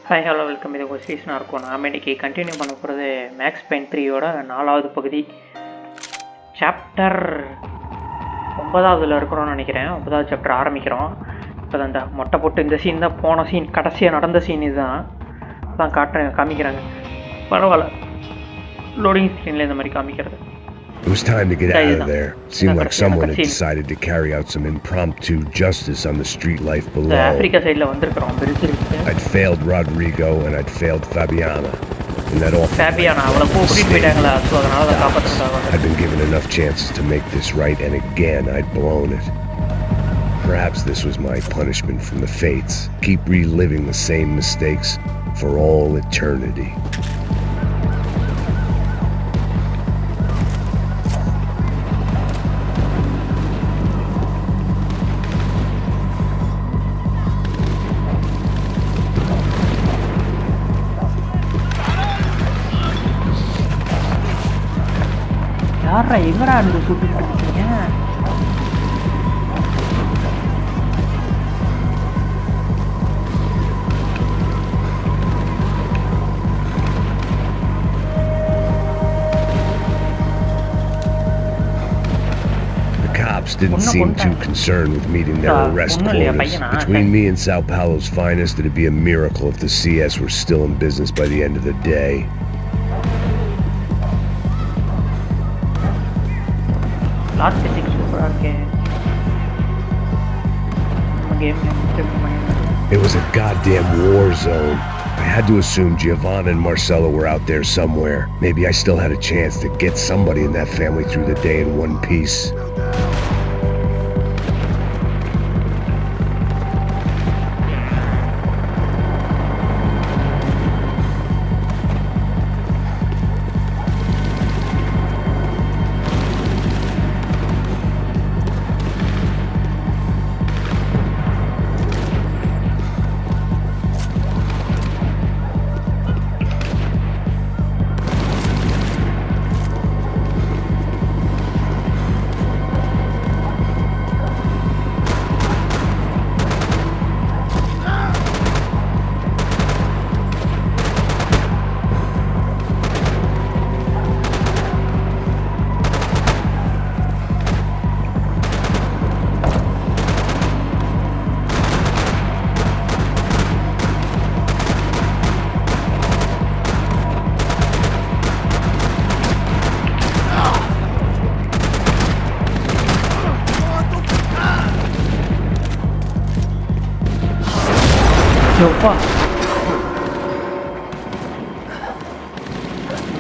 Hi hello welcome. இது ஒரு Shri'sNarco இருக்கும். நாம் இன்றைக்கி கண்டினியூ பண்ண போகிறது மேக்ஸ் பெயின் 3யோட 4வது பகுதி, சாப்டர் 9வதுல இருக்கிறோன்னு நினைக்கிறேன். 9வது சாப்டர் ஆரம்பிக்கிறோம். இப்போ தான் இந்த மொட்டை போட்டு இந்த சீன் தான் போன சீன், கடைசியாக நடந்த சீன் இதுதான் தான் காமிக்கிறாங்க. பரவாயில்ல, லோடிங் ஸ்க்ரீனில் இந்த மாதிரி காமிக்கிறது. It was time to get out of there. Seemed like someone had decided to carry out some impromptu justice on the street life below. I'd failed Rodrigo and I'd failed Fabiana. And that all I'd been given enough chances to make this right, and again I'd blown it. Perhaps this was my punishment from the fates. Keep reliving the same mistakes for all eternity. எங்கடா இருந்து shooting பண்ணிக்கிறீங்க? The cops didn't seem too concerned with meeting their arrest quotas. Between me and Sao Paulo's finest, it'd be a miracle if the CS were still in business by the end of the day. It was a goddamn war zone. I had to assume Giovanna and Marcelo were out there somewhere. Maybe I still had a chance to get somebody in that family through the day in one piece.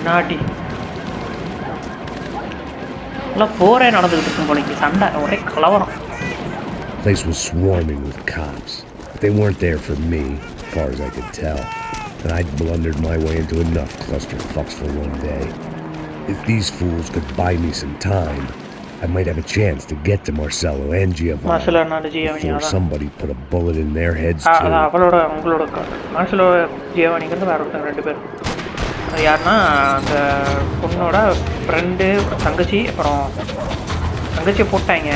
முன்னாடி போரே நடந்துகிட்டு இருக்கும் போல, சண்டை ஒரே கலவரம். Place was swarming with cops, but they weren't there for me, as far as I could tell. And I'd blundered my way into enough clusterfucks for one day. If these fools could buy me some time, I might have a chance to get to Marcelo and Giovanna before somebody put a bullet in their heads too. Marcelo Giovanni ரெண்டு பேர். அது யாருன்னா, அந்த பொண்ணோட friend, தங்கச்சி, அப்புறம் தங்கச்சியை போட்டாங்க.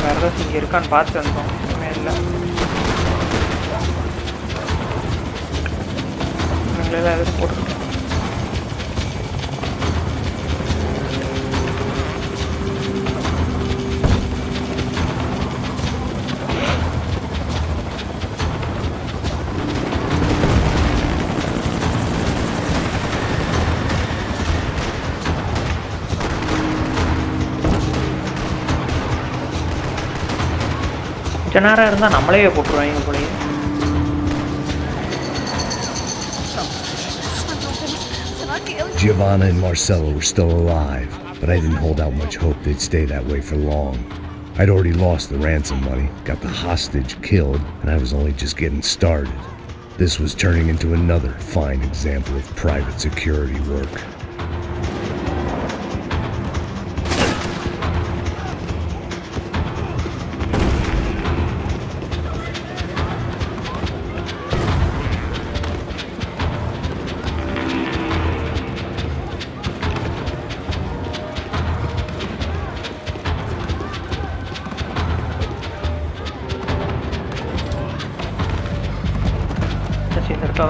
வேறு ஏதாச்சும் இங்கே இருக்கான்னு பார்த்து வந்தோம். இல்லை, எல்லாம் எதுவும் போட்டு கொஞ்ச நேரம் இருந்தால் நம்மளே போட்டுருவாங்க போல. Giovanna and Marcelo were still alive, but I didn't hold out much hope they'd stay that way for long. I'd already lost the ransom money, got the hostage killed, and I was only just getting started. This was turning into another fine example of private security work.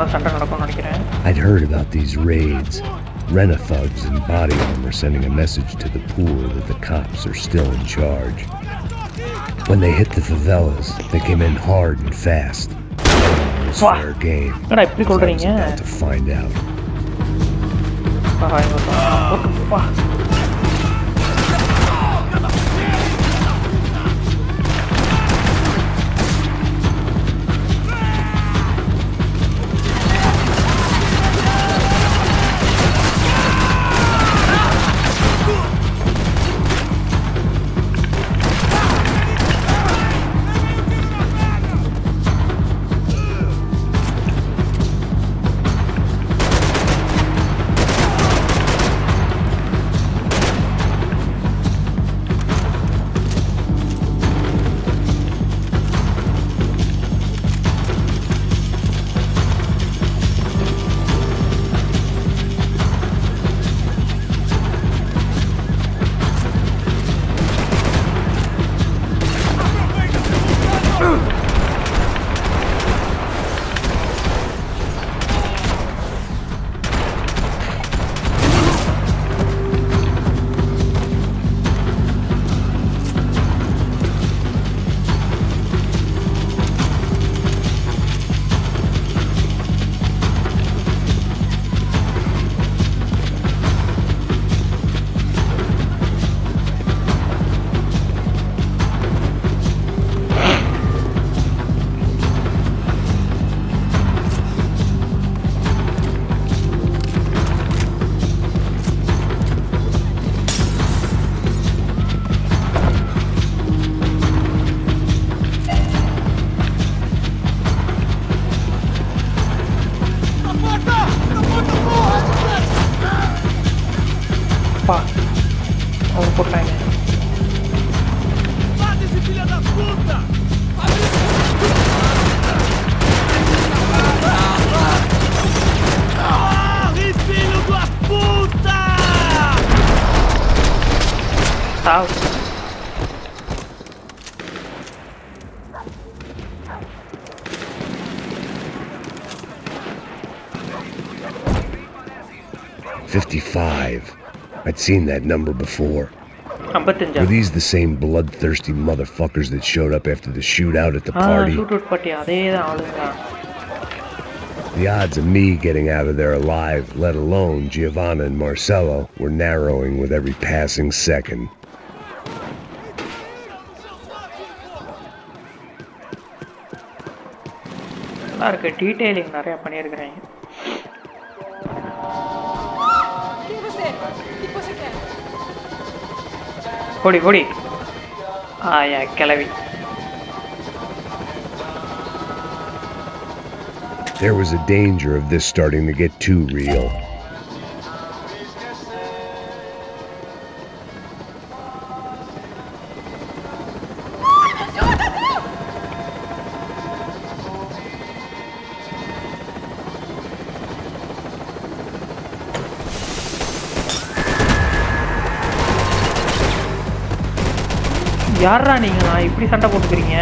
தான் சண்டை நடக்கும்னு நினைக்கிறேன். I'd heard about these raids. Rena thugs in body armor sending a message to the poor that the cops are still in charge. When they hit the favelas, they came in hard and fast. It was fair game. என்னடா இப்படி I was சொல்றீங்க? about to find out. வா. Pá, vamos botar ele. Mata esse filho da puta! Corre, filho da puta! Salve. $55. I'd seen that number before. Were these the same bloodthirsty motherfuckers that showed up after the shootout at the party? The odds of me getting out of there alive, let alone Giovanna and Marcello, were narrowing with every passing second. Detailing நிறைய பண்ணியிருக்கிறேன். Hodi, hodi. Ah, yeah, Kalavi. There was a danger of this starting to get too real. யாரா நீங்க இப்படி சண்டை போட்டுக்கிறீங்க?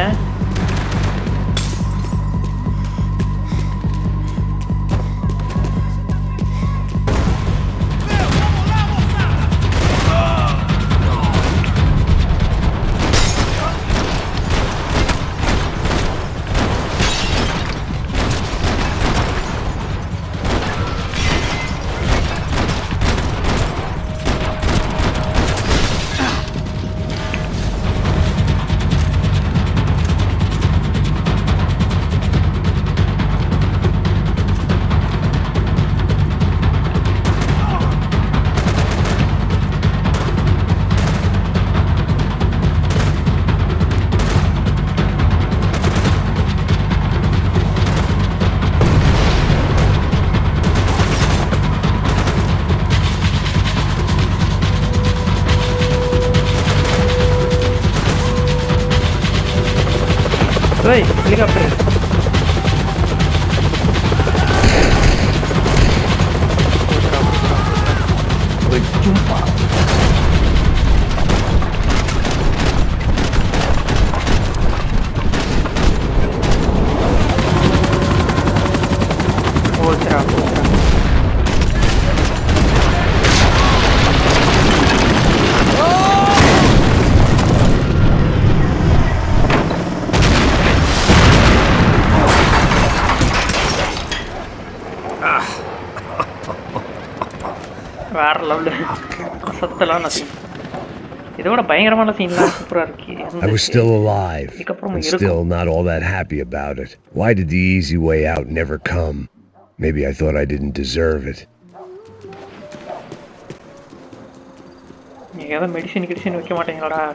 Hey, helicopter. Jumpa. வேற level அசத்தலான scene. இதோட பயங்கரமான சீன்லாம் சூப்பராக இருக்கு. I was still alive, இதுக்கப்புறமும் and இருக்கும். still not all that happy about it. Why did the easy way out never come? Maybe I thought I didn't deserve it. நீங்கள் ஏதாவது மெடிசின் கிடிசின் வைக்க மாட்டீங்களாடா?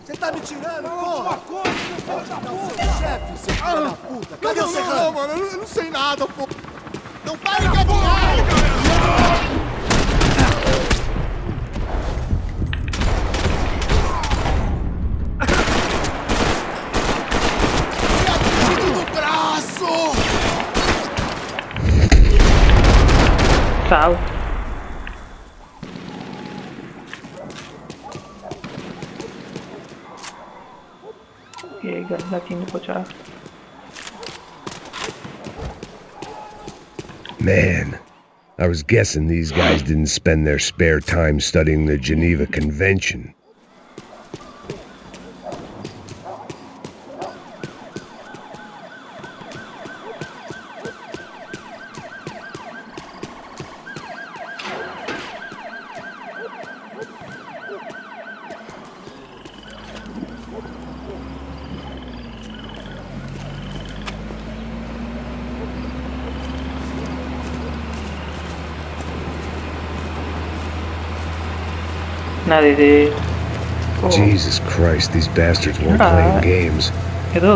Você tá me tirando, porra? Chefe, seu filho da puta. Cadê o Serrano? Não, mano, eu não sei nada, pô. Não para de cabular! No braço! சாவு. கன்லாம் தீர்ந்து போச்சா? Man, I was guessing these guys didn't spend their spare time studying the Geneva Convention. என்னது இது? Jesus Christ, these bastards weren't playing games. ஏதோ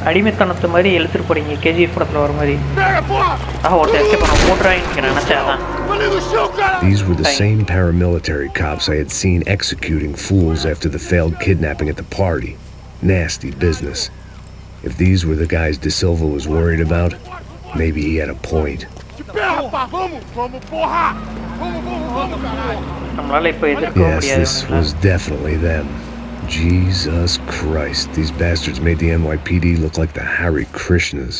அடிமைத்தனத்து மாதிரி எழுத்துட்டு போறீங்க KGF படத்தில் வர மாதிரி. ஒருத்தர் எஸ்கேப் பண்ண போட்டுறாங்க நினச்சேன். These were the same paramilitary cops I had seen executing fools after the failed kidnapping at the party. Nasty business. If these were the guys De Silva was worried about, maybe he had a point. Yes, this was definitely them. Jesus Christ, these bastards made the NYPD look like the Hare Krishnas.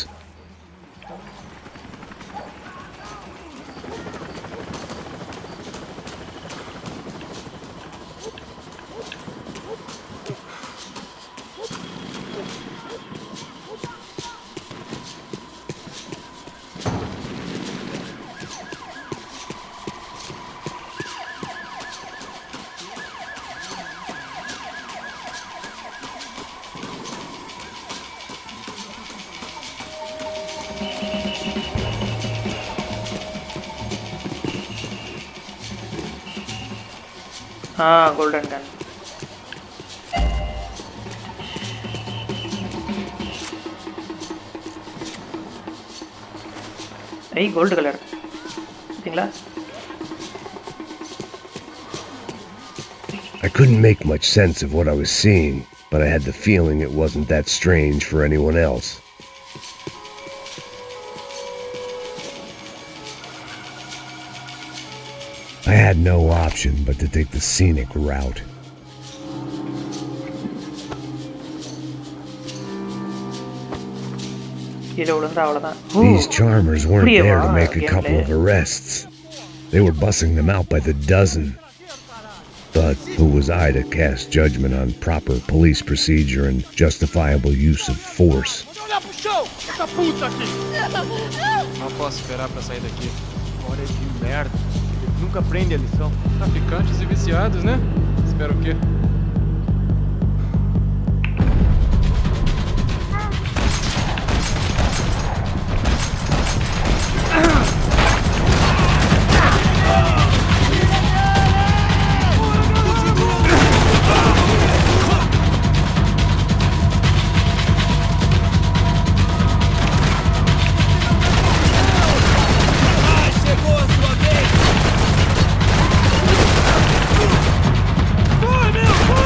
Golden gun. Hey, gold color. I couldn't make much sense of what I was seeing, but I had the feeling it wasn't that strange for anyone else. I had no option but to take the scenic route. These charmers weren't there to make a couple of arrests. They were bussing them out by the dozen. But who was I to cast judgment on proper police procedure and justifiable use of force? Não posso esperar pra sair daqui. Olha que merda. Nunca aprende a lição. Traficantes e viciados, né? Espero o quê? Vai, meu!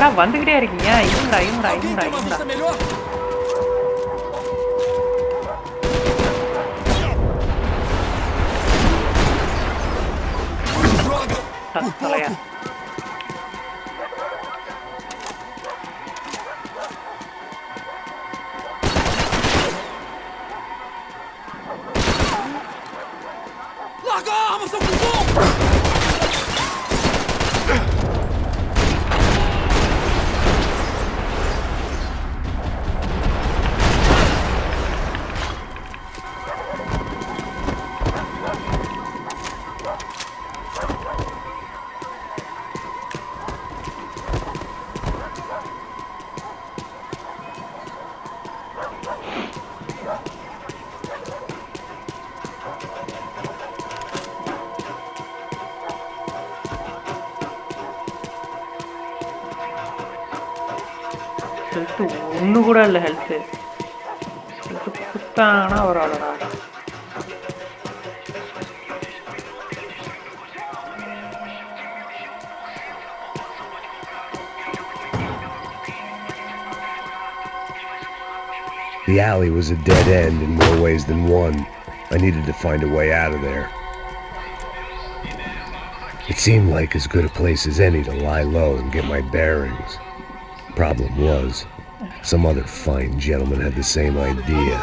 எல்லாம் வந்துக்கிட்டே இருக்கீங்க. இவங்கடா இவங்கடா இவங்கடா இவங்கடா. தலையா Larga a arma, seu cuzão! Health ஒன்று கூட இல்லை. Health health கொடுத்தாங்கன்னா ஒரு ஆளடா. The alley was a dead end in more ways than one. I needed to find a way out of there. It seemed like as good a place as any to lie low and get my bearings. Problem was, some other fine gentleman had the same idea.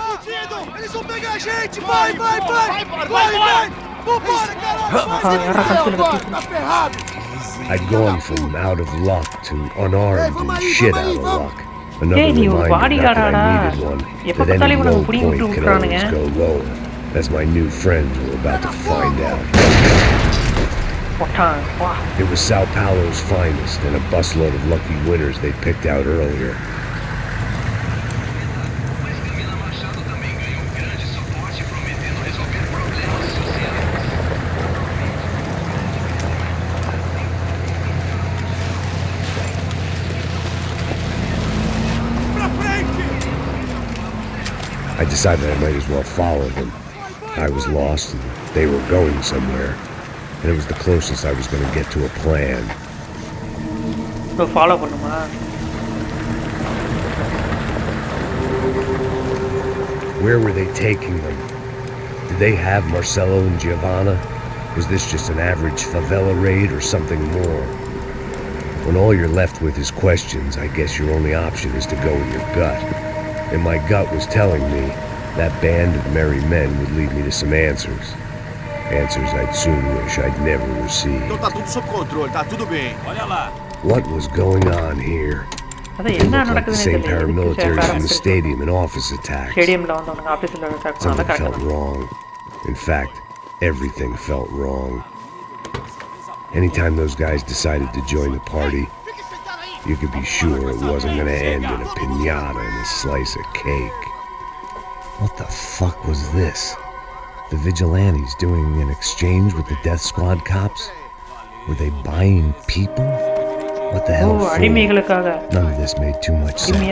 Eles vão pegar a gente! Vai, vai, vai! Vai, vai! Vambora, caralho! Tá ferrado! I'd gone from out of luck to unarmed and shit out of luck. Another Hey, you reminder bodyguard, that I needed one, that any low point can always go lower, as my new friends were about to find out. It was Sao Paulo's finest and a busload of lucky winners they picked out earlier. I decided I might as well follow them. I was lost and they were going somewhere, and it was the closest I was going to get to a plan. இப்போ follow பண்ணுமா? Where were they taking them? Did they have Marcelo and Giovanna? Was this just an average favela raid or something more? When all you're left with is questions, I guess your only option is to go with your gut. And my gut was telling me that band of merry men would lead me to some answers. Answers I'd soon wish I'd never received. Então tá tudo sob controle, tá tudo bem. Olha lá. What was going on here? அதான் It என்ன looked like the நடக்குதுன்னு same தெரியல. paramilitaries from the stadium and office attacks. ஸ்டேடியமில் வந்தவனுங்க ஆஃபீஸில் attack பண்ணால் Something felt கரெக்டாக. wrong. In fact, everything felt wrong. Anytime those guys decided to join the party, you could be sure it wasn't going to end in a piñata and a slice of cake. What the fuck was this? The vigilantes doing an exchange with the death squad cops? Were they buying people? What the hell for? அடிமைகளுக்காக. None of this made too much sense.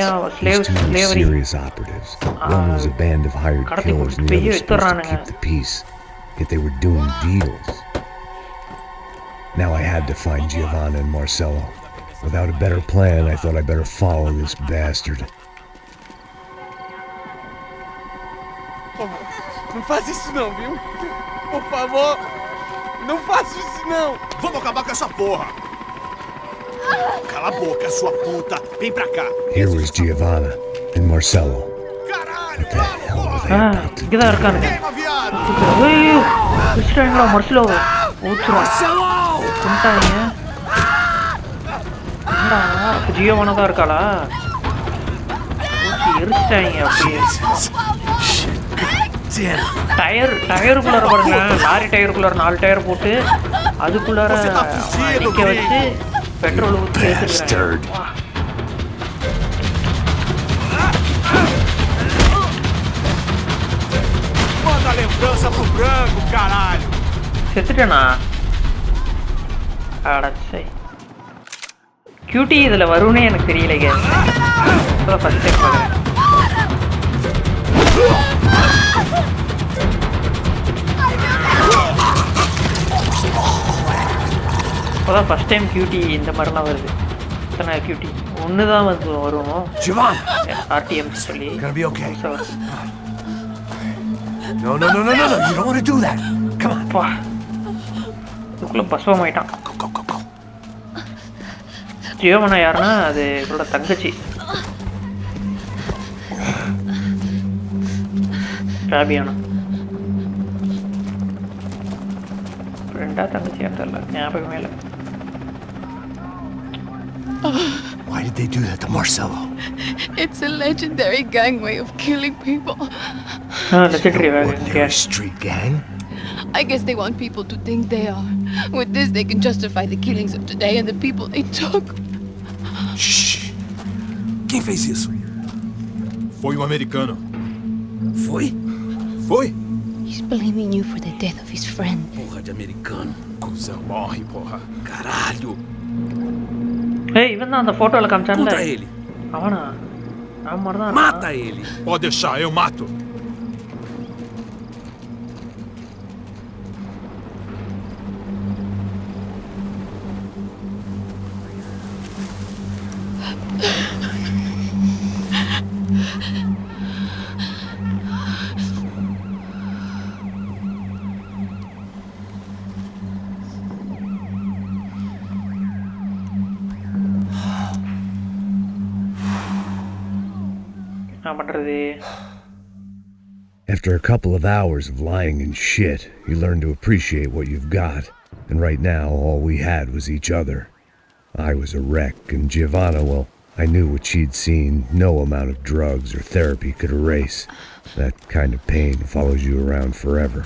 These two were serious operatives. One was a band of hired killers and the other supposed to keep the peace. Yet they were doing deals. Now I had to find Giovanna and Marcelo. Without a better plan, I thought I'd better follow this bastard. Não faz isso não, viu? Por favor, não faça isso não! Vamos acabar com essa porra! Cala a boca, sua puta! Vem pra cá! Here was Giovanna and Marcelo. Caralho! What the hell were they about to இங்கே தான் இருக்கானுங்க. Queima, viado! ஐயோ வச்சுட்டாங்களா மர்சிலோ ஊற்றுறோம் கொண்டாங்க. என்னடா அப்போ ஜியோவானா தான் இருக்காளா? ஊற்றி எரிச்சிட்டாங்க அப்படியே. டயருக்குள்ளார பாருங்க, லாரி டயருக்குள்ளார 4 டயர் போட்டு அதுக்குள்ளார நிற்க வச்சு பெட்ரோல் ஊற்றி ஏற்றுக்கிறாங்க. Manda a lembrança pro branco, caralho! செத்துட்டேனா? அடச்சை கியூட்டி இதில் வரும்னே எனக்கு தெரியலைங்க. இப்போதான் ஃபஸ்ட் டைம் பார்க்குறேன். இப்போதான் ஃபஸ்ட் டைம் கியூட்டி இந்த மாதிரிலாம் வருது. எத்தனை ஆக்டிவிட்டி ஒன்று தான் வந்து வரும் Giovanni! ஆர்டிஎம் சொல்லி Gonna be okay. So, No, no, no, no, no, no. You don't want to do that. Come on. அப்பா இதுக்குள்ளே பசுவமாயிட்டான். Go, go, go, go. ஜியோவனா யாருன்னா அது இவரோட தங்கச்சி ராபியானா. ஃப்ரெண்டா தங்கச்சியா தெரியல, ஞாபகமே இல்லை. Why did they do that to Marcelo? It's a legendary gang way of killing people. Legendary Ordinary street gang? I guess they want people to think they are. With this, they can justify the killings of today and the people they took. Shh. Quem fez isso? Foi um americano. Foi? Foi? He's blaming you for the death of his friend. Porra de americano. Cusão, morre, porra. Caralho. ஏய் இவன் தான் அந்த ஃபோட்டோவில் காமிச்சான்ல Mata ele. அவனா அவன் மாதிரி தான் Mata ele. Pode deixar, eu mato. என்ன பண்ணுறது. After a couple of hours of lying and shit, you learn to appreciate what you've got. And right now, all we had was each other. I was a wreck, and Giovanna, well, I knew what she'd seen no amount of drugs or therapy could erase. That kind of pain follows you around forever.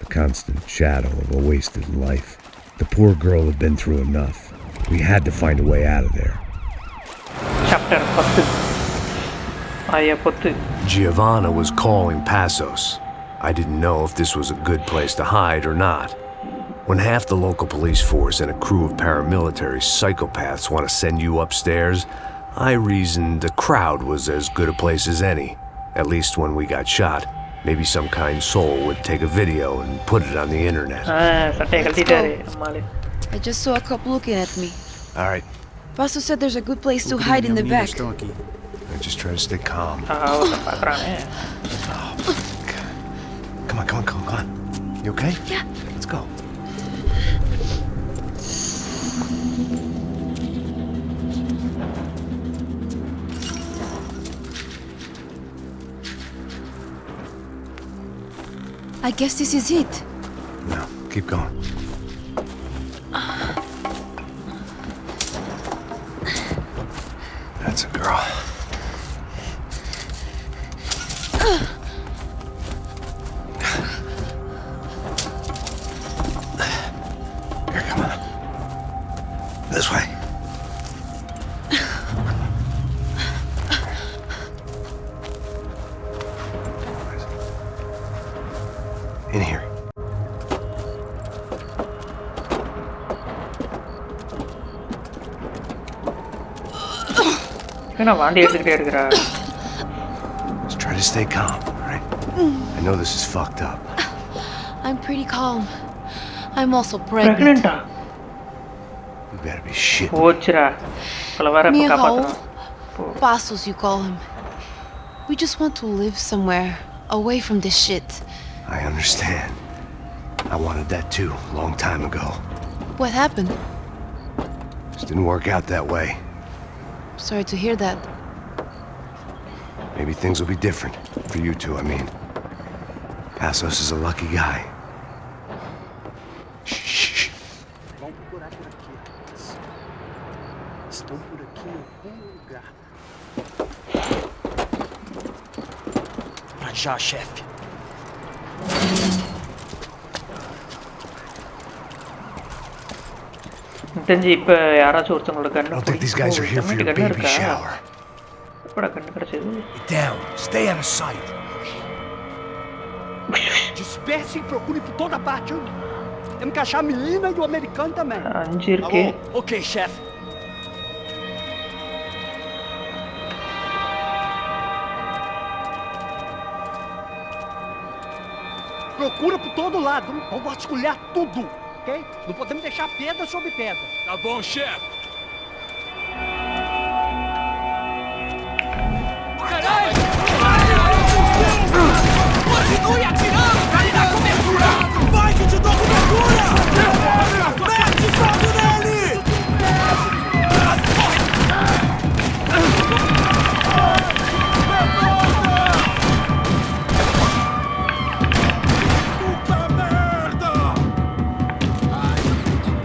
The constant shadow of a wasted life. The poor girl had been through enough. We had to find a way out of there. Chapter 10 ஆயா 10. Giovanna was calling Passos. I didn't know if this was a good place to hide or not. When half the local police force and a crew of paramilitary psychopaths want to send you upstairs, I reasoned the crowd was as good a place as any. At least when we got shot, maybe some kind soul would take a video and put it on the internet. சட்டையை கழட்டிட்டாரு அம்மாளு. I just saw a couple looking at me. All right, Paso said there's a good place to hide in the back. I just try to stay calm. பார்க்குறானே. Come on, come on, come on, come on. You okay? Yeah. Let's go. I guess this is it. No, keep going. That's a girl. Here, come on. This way. In here. என்ன வாண்டி எடுத்துக்கிட்டே இருக்கிறா. Just try to stay calm, all right? I know this is fucked up. I'm pretty calm. I'm also pregnant. பிரெக்னெண்டா You better be shit. போச்சுரா. அவளை வேற இப்போ Mijo, காப்பாற்றணும். Pasos you call him. We just want to live somewhere, away from this shit. I understand. I wanted that too, a long time ago. What happened? Just didn't work out that way. Sorry to hear that. Maybe things will be different. For you two, I mean. Passos is a lucky guy. Shh. Vamos procurar por aqui. Estão por aqui em algum lugar. Pra já, chefe. தெரிஞ்சு இப்போ யாராச்சும் ஒருத்தவங்களோட I don't think these guys are here for your கண்ணு baby இருக்கா. shower. எப்படா கண்ணு கிடைச்சது. Get down. Stay out of sight. Disperse e procure por toda parte. Temos que achar a menina e o americano também. 5 இருக்கு. Ok, chefe. Procura por todo lado. Vamos vasculhar tudo, ok? Não podemos deixar pedra sobre pedra. Tá bom, chefe. Continue atirando, vai dar cobertura! Vai que te dou cobertura! Mete fogo nele! Puta merda! Ai,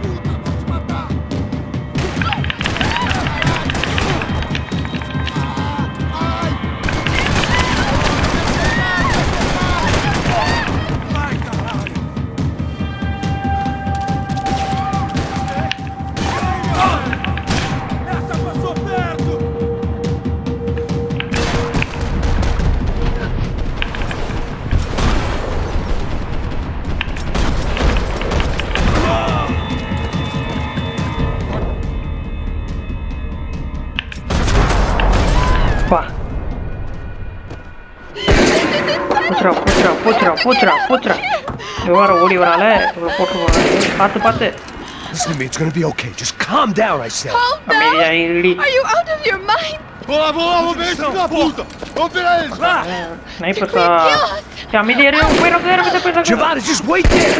puta, vou te matar! Vai, caralho! Essa passou perto! வா பூச்சுரா எவ்வாறு ஓடி வரால போட்டு பார்த்து பார்த்து Listen to me, it's gonna be okay. Just calm down, I said. Calm அமைதியா down! இருடி. Are you out of your mind? Vamos ver esse da puta! Vamos virar eles! ஸ்னைப்பர்ஸா அமைதியா இரு போயிடும் Giovanni, just wait there!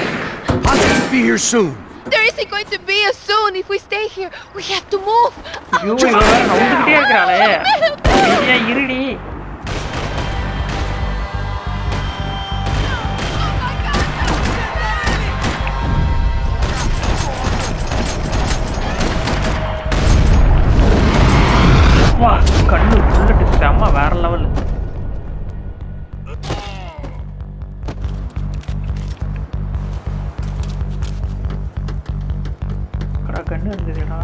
Hostages will be here soon. There isn't going to be a soon if we stay here. We have to move. ஐயோ இவ வேற நவுந்துக்கிட்டே இருக்கிறாளே அமைதியா இருடி வா கண்ணு புல்லட்டு செம்ம வேற லெவல் கண்ணு இருந்ததுடா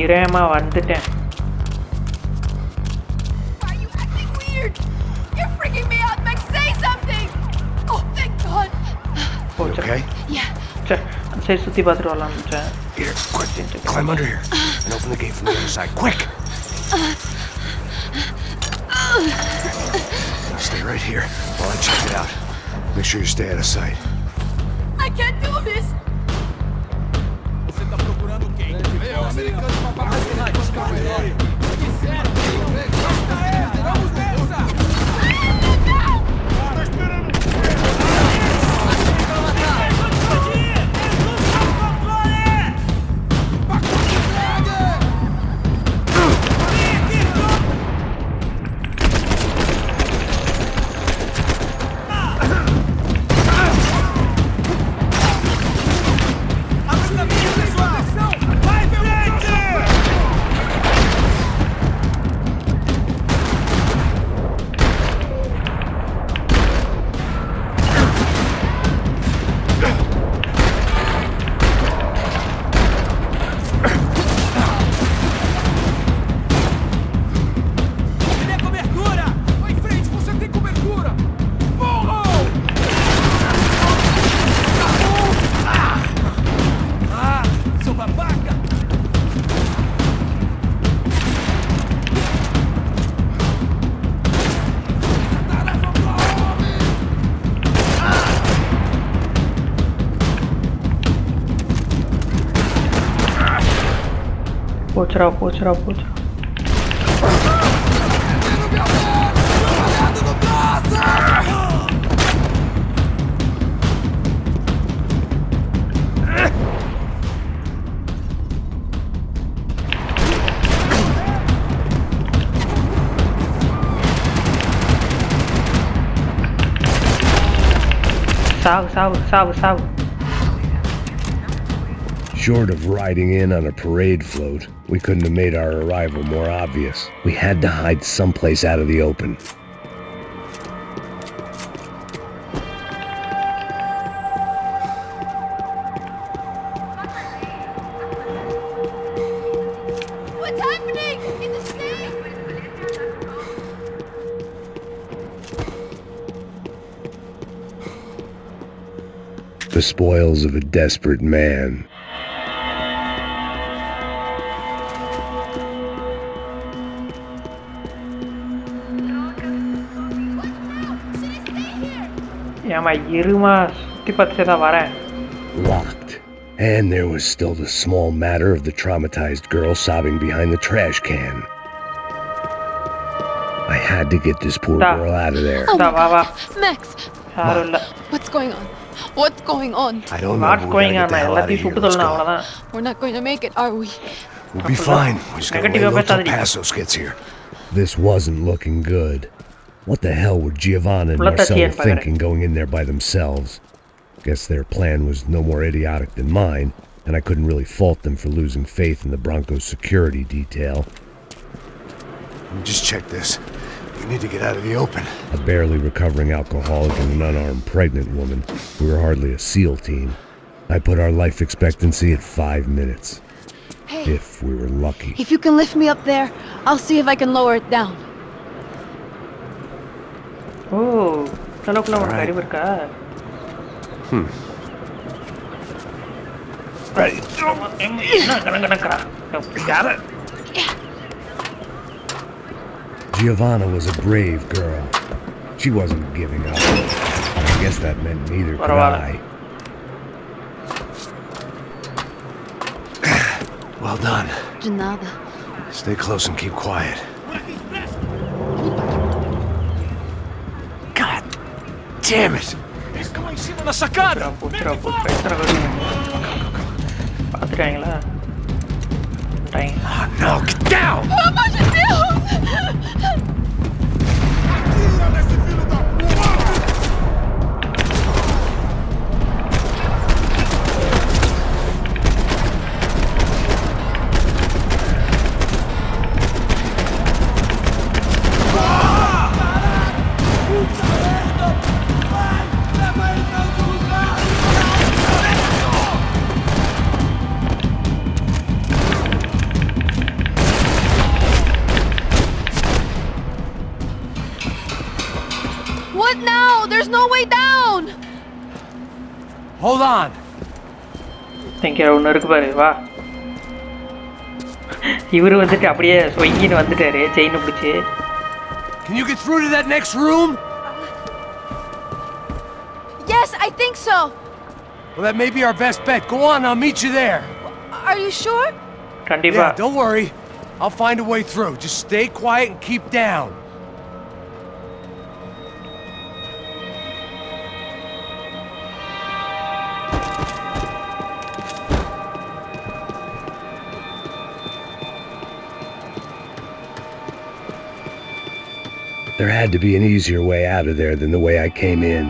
இரேமா வந்துட்டேன் Why are you acting weird? You're freaking me out, Max. Say something. Oh, thank God. You okay? Yeah. சரி சுத்தி பார்த்துட்டு வரலாம்னு நினைச்சேன் Here, quick. Climb under here and open the gate from the other side. Quick! Now stay right here while I check it out. Make sure you stay out of sight. I can't do this. Você tá procurando quem? Eu, americano pra parar esse negócio. Que sério? Vamos nessa! Tá esperando! போச்சுரா சாவு Short of riding in on a parade float, we couldn't have made our arrival more obvious. We had to hide someplace out of the open. the spoils of a desperate man. ஏமா இருமா சுற்றி பார்த்துட்டு தான் வரேன். Locked. And there was still the small matter of the traumatized girl sobbing behind the trash can. I had to get this poor girl out of there. Oh Da, my va, va. God. Max, யாரும் இல்லை. what's going on? What's going on? I don't know. What's but we going gotta on get the hell out of எல்லாத்தையும் here. சுட்டு Let's சொல்லணும் go. அவ்வளோதான். We're not going to make it, are we? We'll be fine. We just gotta lay Negative low till opacity. Passos gets here. This wasn't looking good. What the hell were Giovanna and Blood Marcelo Tatiana, thinking going in there by themselves? Guess their plan was no more idiotic than mine, and I couldn't really fault them for losing faith in the Broncos security detail. Just check this. We need to get out of the open. A barely recovering alcoholic and an unarmed pregnant woman. We were hardly a SEAL team. I put our life expectancy at 5 minutes. Hey, If we were lucky. if you can lift me up there, I'll see if I can lower it down. ஓ அளவுக்குலாம் உனக்கு அறிவு இருக்கா? என்ன கணக்கணக்கிறா? Giovanna was a brave girl. She wasn't giving up. I guess that meant neither could I. Well done. De nada. Stay close and keep quiet. God damn it! பார்த்துட்டாங்களா? Oh, no, get down! What now? There's no way down! Hold on! இங்கே ஒன்று இருக்கு பாரு, வா. இவரு வந்துட்டு அப்படியே ஸ்வொய்யின்னு வந்துட்டாரு செயினை பிடிச்சி. Can you get through to that next room? Yes, I think so. Well, that may be our best bet. Go on, I'll meet you there. Are you sure? கண்டிப்பா. Yeah, don't worry. I'll find a way through. Just stay quiet and keep down. There had to be an easier way out of there than the way I came in.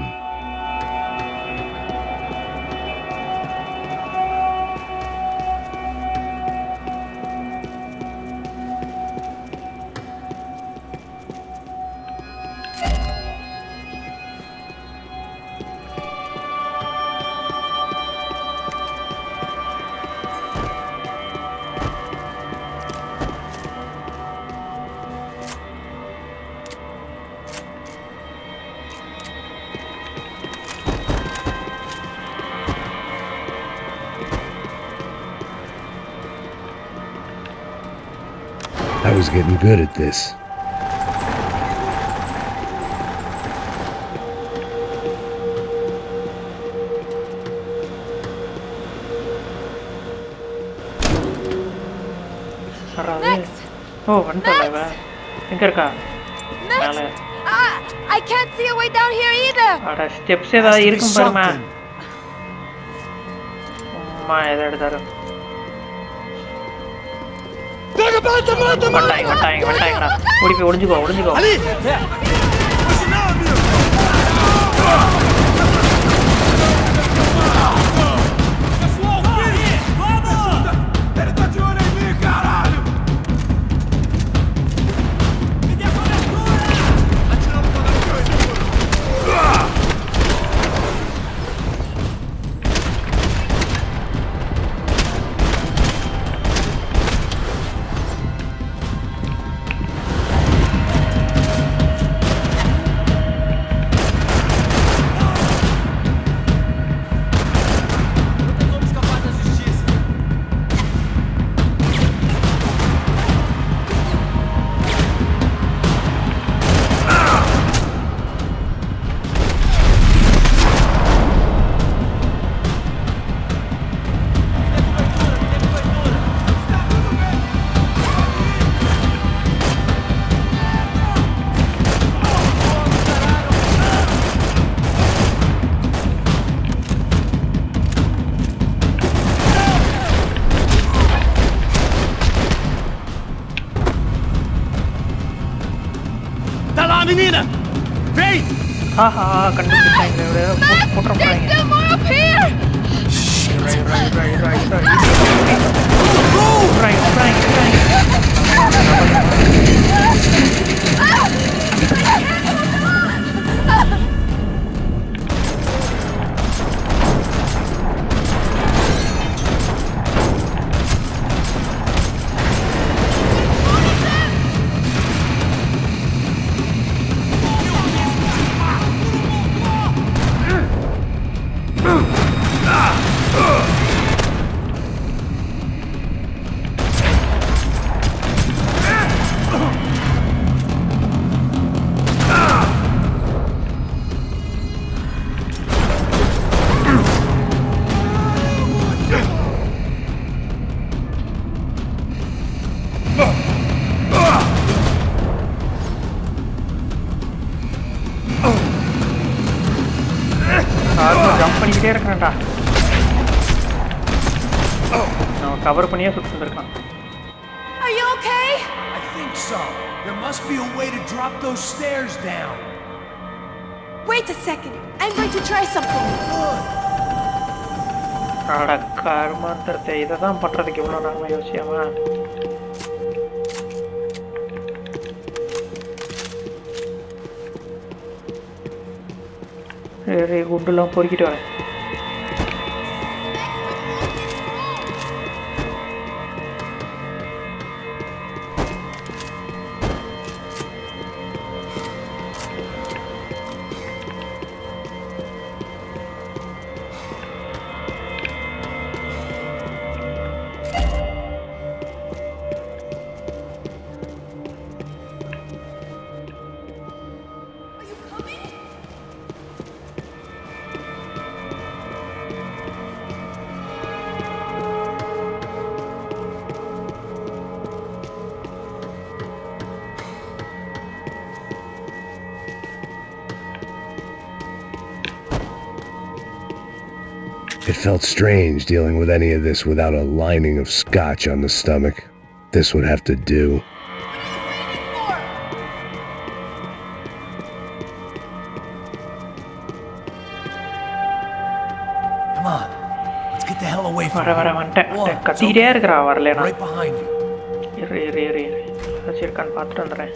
I was getting good at this. Max! ஓ வந்துட்டாளா இவ? எங்க இருக்கா? Max! மேலே. I can't see a way down here either! அட steps ஏதாவது இருக்கும் பாருமா. அம்மா எதை எடுத்தாரு? வந்துட்டாங்கடா. ஓடி போய் ஒளிஞ்சுக்கோ. Payne! ஆஹா கண்டுபிடிச்சாங்க. போட்டுற போறாங்க. There's still more up here! Jump பண்ணிக்கிட்டே இருக்கிறேன்டா. நான் கவர் பண்ணியே சுட்டு இருக்கான். Are you okay? I think so. There must be a way to drop those stairs down. Wait a second. I'm going to try something. அட கர்மத்தரத்தை இதை தான் பண்ணுறதுக்கு இவ்வளோ நாம யோசியாமா? சரி குண்டுலாம் பொறுக்கிட்டு வரேன். It felt strange dealing with any of this without a lining of scotch on the stomach. This would have to do. Come on, let's get the hell away from here. வரேன் கத்திக்கிட்டே இருக்கிறா வரலனா. Right behind you. இரு வச்சிருக்கான்னு பார்த்துட்டு வந்துடுறேன்.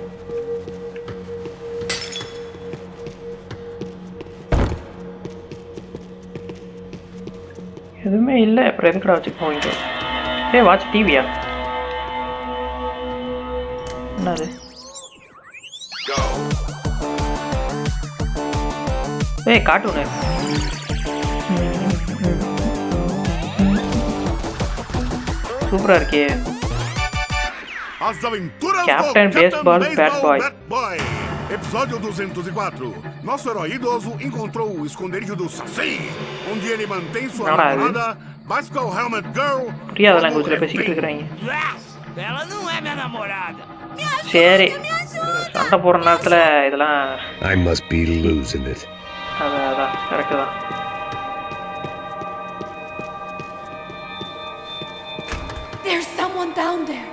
எதுவுமே இல்லை. அப்புறம் எதுக்கடா வச்சுக்க போயிட்டு? வாட்ச் டிவியா? என்னது? கார்ட்டூனு. சூப்பரா இருக்கே. Captain Baseball Bat Boy. Episódio 204. Nosso herói idoso encontrou o esconderijo do Successive, onde ele mantém sua namorada, Bicycle Helmet Girl. புரியாத லாங்குவேஜ்ல பேசிக்கிட்டு இருக்காங்க. Ela não é minha namorada. சரி சண்டை போற நேரத்துல இதெல்லாம் I must be losing it. அதான் கரெக்ட் தான். There's someone down there.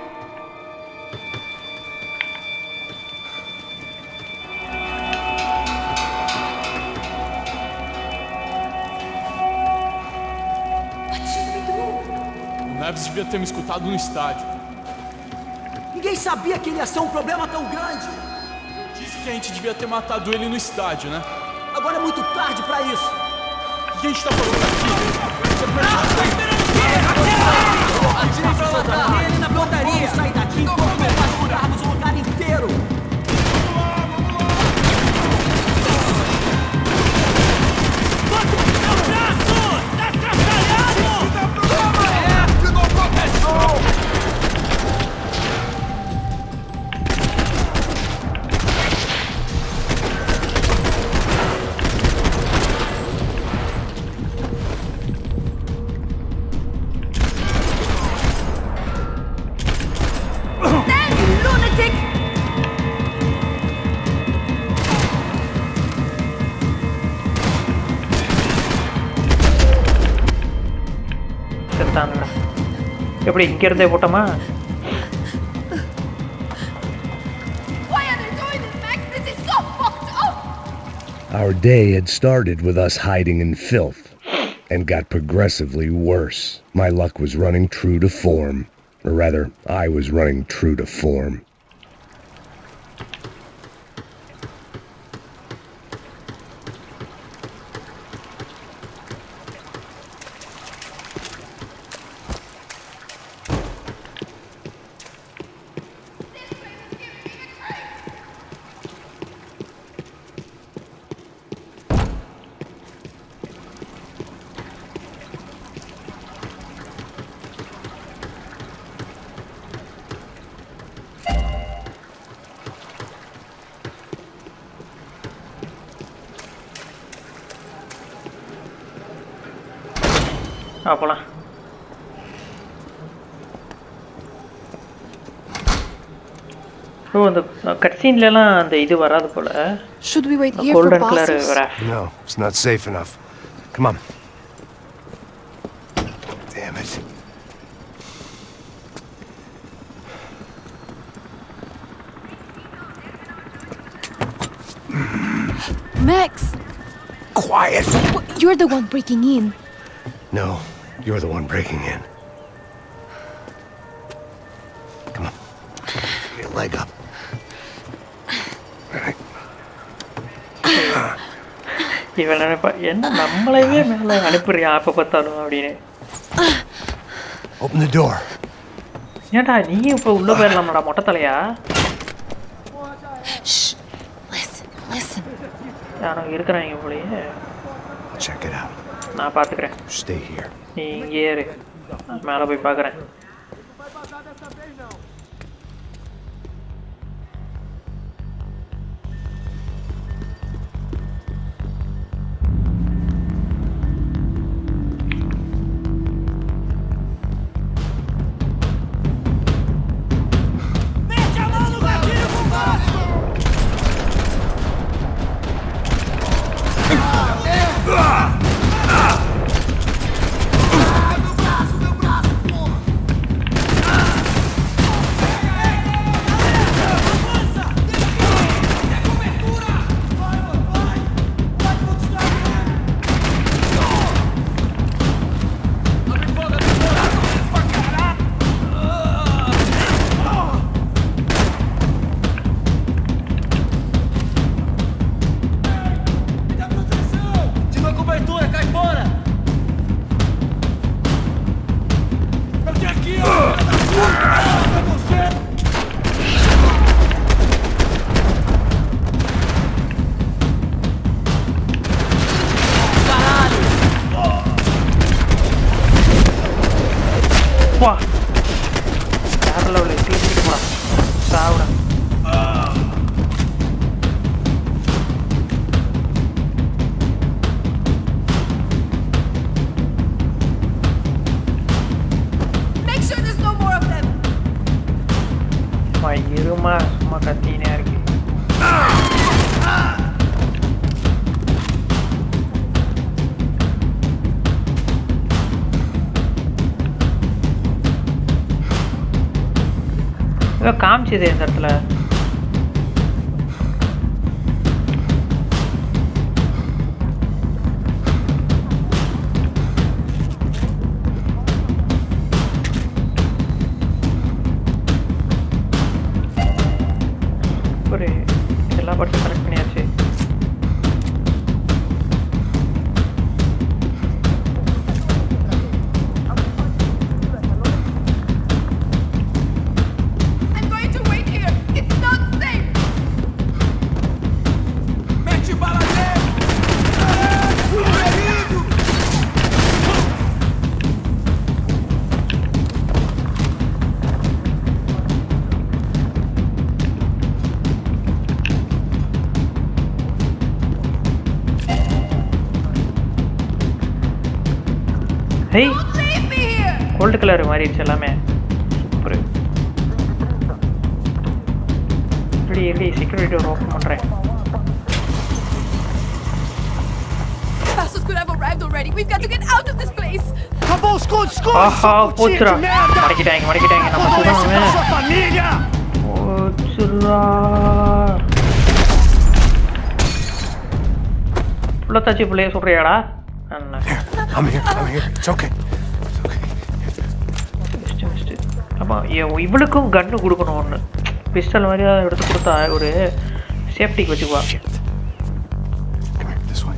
Neves devia ter me escutado no estádio. Ninguém sabia que ele ia ser um problema tão grande. Disse que a gente devia ter matado ele no estádio, né? Agora é muito tarde pra isso. O que a gente tá falando aqui? Atire pra matar ele na portaria. Vamos sair daqui enquanto nós vasculharmos o lugar inteiro. எப்படி இங்க இருந்தே போட்டோமா? Why are they doing this, Max? This is so fucked up. Our day had started with us hiding in filth and got progressively worse. My luck was running true to form. Or rather, I was running true to form. போலாம். அந்த கட்சீன்லலாம் அந்த இது வராது போல. Should we wait here for bosses? No, it's not safe enough. Come on. Damn it. Max! Quiet! You're the one breaking in. No, you're the one breaking in. Come on. Give me a leg up. இவன் நினைப்பா என்ன நம்மளையே மேலே அனுப்புறியா அப்போ பார்த்தாலும் அப்படின்னு. Open the door. ஏன்டா நீ இப்போ உள்ள போயிடலாம்டா மொட்டை தலையா? Listen. யாரோ இருக்கிறாங்க போலயே. Check it out. நான் பார்த்துக்கிறேன். Stay here. நீ இங்கே இரு. மேலே போய் பார்க்குறேன். சும்மா கத்தினே இருக்கு. காமிச்சது இந்த இடத்துல ஒரு எல்லா பட்டும் கனெக்ட் பண்ணியாச்சு. கோல்டு கலர் மாறிடுச்சு எல்லாமே. சூப்பர். எப்படி செக்யூரிட்டி டோர் ஓப்பன் பண்ணுறேன். ஆஹா போச்சுடா. மடக்கிட்டாங்க நம்ம சொல்லுவாங்க. போச்சுடா. புள்ளத்தாச்சி பிள்ளைய சொல்றியாடா? I'm here. It's okay. ஆமா, இவளுக்கும் கன்னு கொடுக்கணும் ஒன்று. பிஸ்டல் மாதிரி எடுத்து கொடுத்தா ஒரு சேஃப்டிக்கு வச்சுக்குவா. Come here, this way.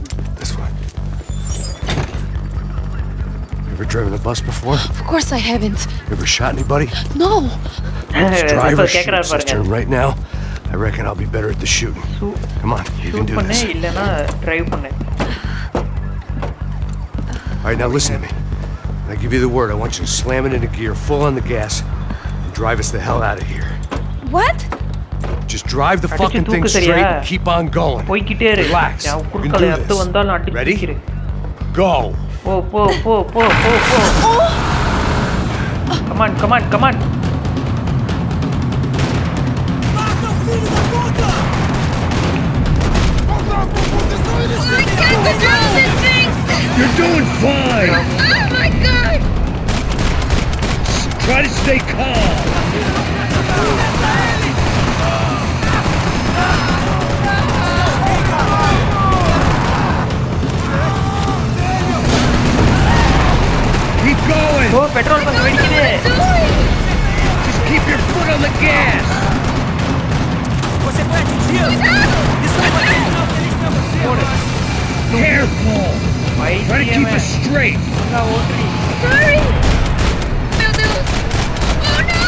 You ever driven a bus before? Of course I haven't. You ever shot anybody? No. Driver shoots this turn right now. I reckon I'll be better at the shooting. Come on, you can do this. இல்லனா drive பண்ணு. All right, now listen to me. When I give you the word, I want you to slam it into gear, full on the gas, and drive us the hell out of here. What? Just drive the fucking thing straight and keep on going. போய்க்கிட்டே இரு. Relax. You can do this. வந்தாலும் அடிச்சு. Ready? Go. போ. Come on. You're doing fine! Oh my god! Try to stay calm! Keep going! Oh, petrol bunk வெடிக்குது. Just keep your foot on the gas! Você foi atingido! Isso não vai terminar feliz pra você! Careful! Try to keep us straight! Sorry! Meu Deus! Oh no!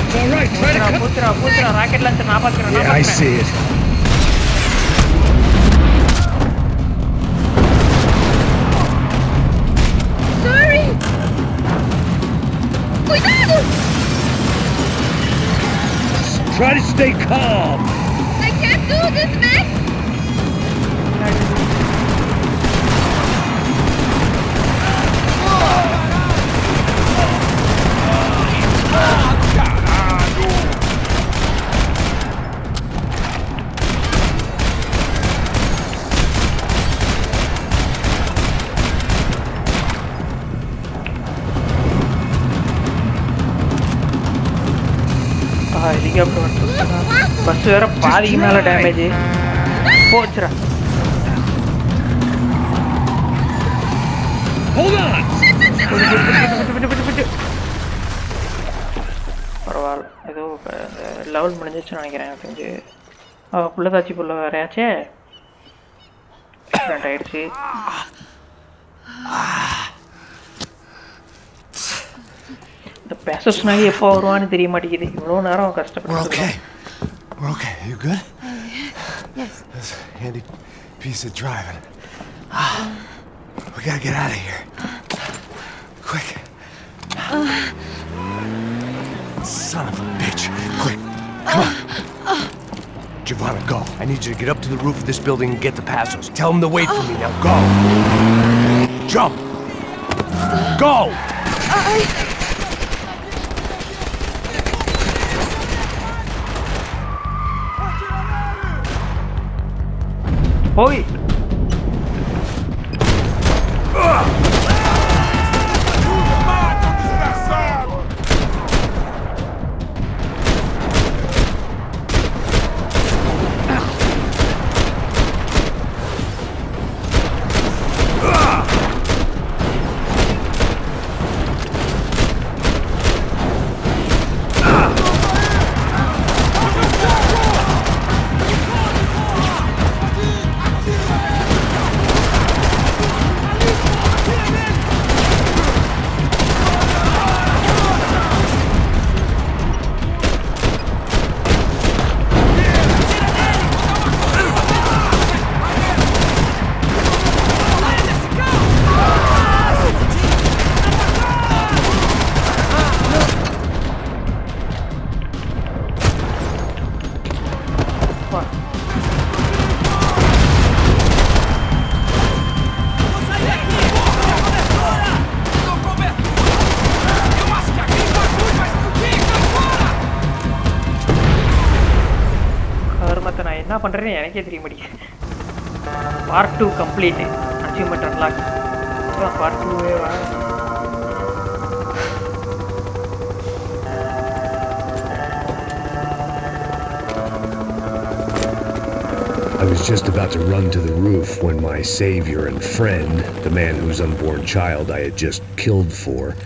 It's alright, try to come... Putra, rocket launcher நான் பார்க்கிறேன். Yeah, I see it. Sorry! Cuidado! Try to stay calm! I can't do this, Max! Bus வேற பாதிக்கு மேல damage போச்சுடா. பரவாயில்ல, ஏதோ level முடிஞ்சிச்சுன்னு நினைக்கிறேன். எனக்கு புள்ளதாச்சி புள்ள வேறையாச்சே ஆயிடுச்சு. இந்த பேசஸ்னாலே எப்போ வருவான்னு தெரிய மாட்டேங்குது. இவ்வளோ நேரம் கஷ்டப்பட்டு. We're okay. You good? Yes. That's a handy piece of driving. We gotta get out of here. Quick. Son of a bitch. Quick. Come on. Giovanna, go. I need you to get up to the roof of this building and get the Passos. Tell them to wait for me. Now go. Jump. Go. Oi! என்ன பண்ணுறேன்னு எனக்கே தெரிய மாட்டேங்குது. Part 2 complete, achievement unlock. Part 2 வா? I was just about to run to the roof when my savior and friend, the man whose unborn child I had just killed for,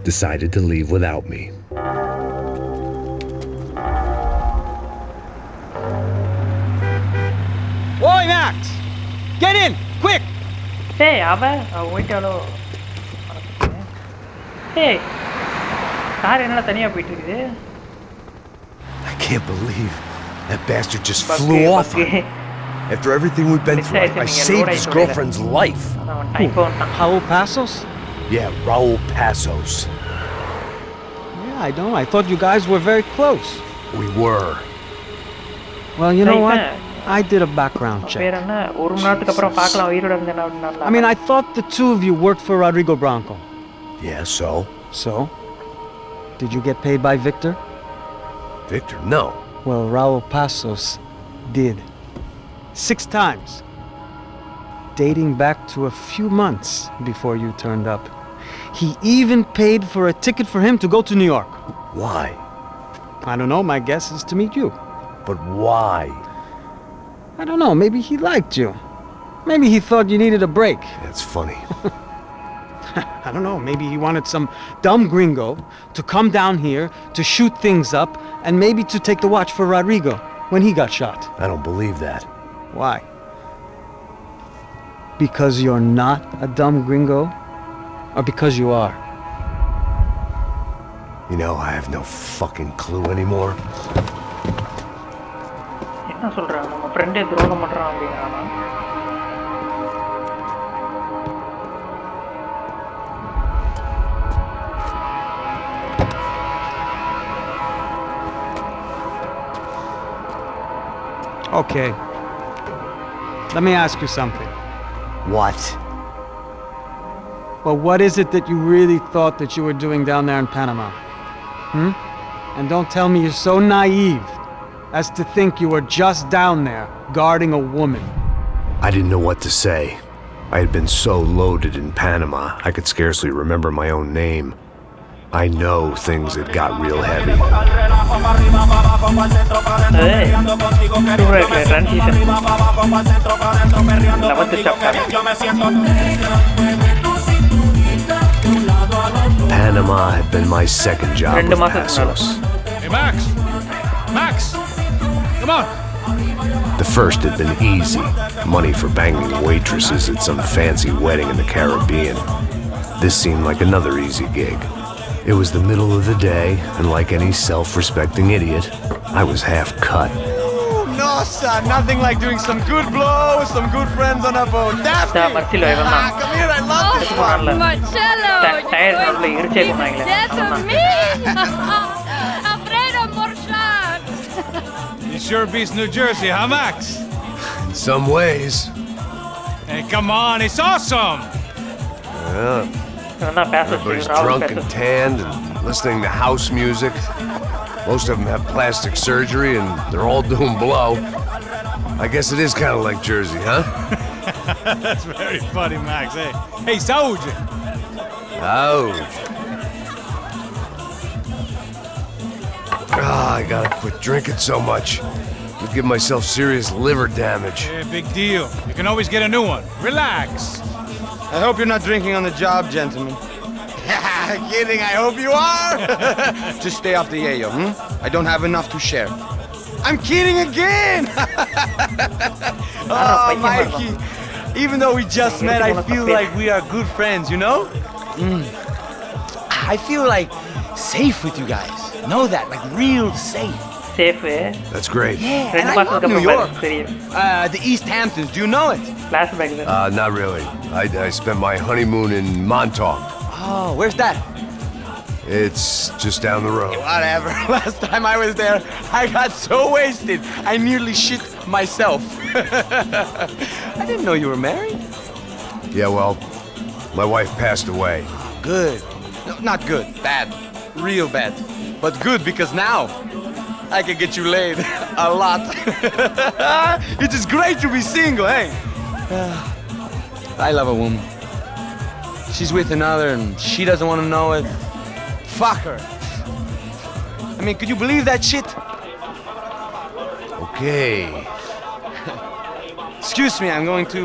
decided to leave without me. Oi, Max! Get in, quick! Hey, போயிட்டாலோ. Hey, car என்னடா தனியா போயிட்டு இருக்குது? I can't believe that bastard just flew off on me. After everything we've been through, I saved his girlfriend's life. Raul Passos? Yeah, Raul Passos. Yeah, I know. I thought you guys were very close. We were. Well, you know what? I did a background check. I mean, I thought the two of you worked for Rodrigo Branco. Yeah, so? So? Did you get paid by Victor? Victor, no. Well, Raul Passos did. 6 times. Dating back to a few months before you turned up. He even paid for a ticket for him to go to New York. Why? I don't know, my guess is to meet you. But why? I don't know, maybe he liked you. Maybe he thought you needed a break. That's funny. I don't know, maybe he wanted some dumb gringo to come down here to shoot things up and maybe to take the watch for Rodrigo when he got shot. I don't believe that. Why? Because you're not a dumb gringo? Or because you are? You know, I have no fucking clue anymore. என்ன சொல்றாங்க? நம்ம ஃப்ரெண்டே துரோகம் பண்றான் அப்படிங்கறானா? Okay. Let me ask you something. What? Well, what is it that you really thought that you were doing down there in Panama? And don't tell me you're so naive as to think you were just down there guarding a woman. I didn't know what to say. I had been so loaded in Panama, I could scarcely remember my own name. I know things had got real heavy. Panama had been my second job with Passos. Hey, Max! Max! Come on! The first had been easy. Money for banging waitresses at some fancy wedding in the Caribbean. This seemed like another easy gig. It was the middle of the day, and like any self-respecting idiot, I was half cut. Ooh, no, son. Nothing like doing some good blow with some good friends on a boat. Daphne! Come here, I love this one. Marcello! Death of me! Alfredo Morchan! You sure beats New Jersey, huh, Max? In some ways. Hey, come on, it's awesome! Yeah. Everybody's drunk and tanned and listening to house music. Most of them have plastic surgery and they're all doing blow. I guess it is kind of like Jersey, huh? That's very funny, Max. Hey, Saúde! Ouch. I gotta quit drinking so much. I'll give myself serious liver damage. Yeah, big deal. You can always get a new one. Relax. I hope you're not drinking on the job, gentlemen. Kidding, I hope you are. Just stay off the yayo, I don't have enough to share. I'm kidding again! Oh, Mikey. Even though we just met, I feel like we are good friends, you know? I feel like safe with you guys. Know that, like real safe. Safe, eh? That's great. Yeah, and I love New York. The East Hamptons, do you know it? Not really. I spent my honeymoon in Montauk. Oh, where's that? It's just down the road. Whatever. Last time I was there, I got so wasted, I nearly shit myself. I didn't know you were married. Yeah, well, my wife passed away. Good. No, not good. Bad. Real bad. But good because now I can get you laid a lot. It is great to be single, hey? I love a woman. She's with another and she doesn't want to know it. Fuck her. I mean, could you believe that shit? Okay. Excuse me, I'm going to